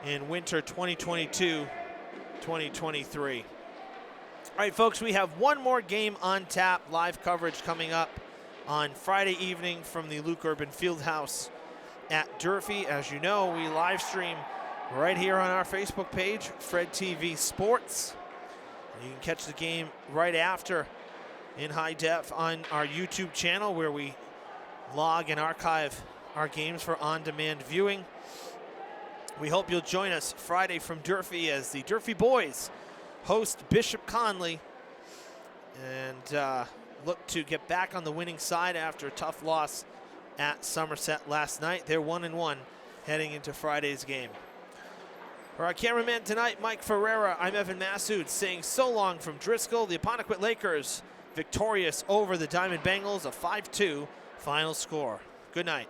[SPEAKER 1] in winter 2022-2023. All right, folks, we have one more game on tap. Live coverage coming up on Friday evening from the Luke Urban Fieldhouse at Durfee. As you know, we live stream right here on our Facebook page, Fred TV Sports. You can catch the game right after in high def on our YouTube channel, where we log and archive our games for on-demand viewing. We hope you'll join us Friday from Durfee as the Durfee boys host Bishop Conley and look to get back on the winning side after a tough loss at Somerset last night. They're 1-1 heading into Friday's game. For our cameraman tonight, Mike Ferreira, I'm Evan Massoud saying so long from Driscoll. The Apponequet Lakers victorious over the Diamond Bengals, a 5-2 final score. Good night.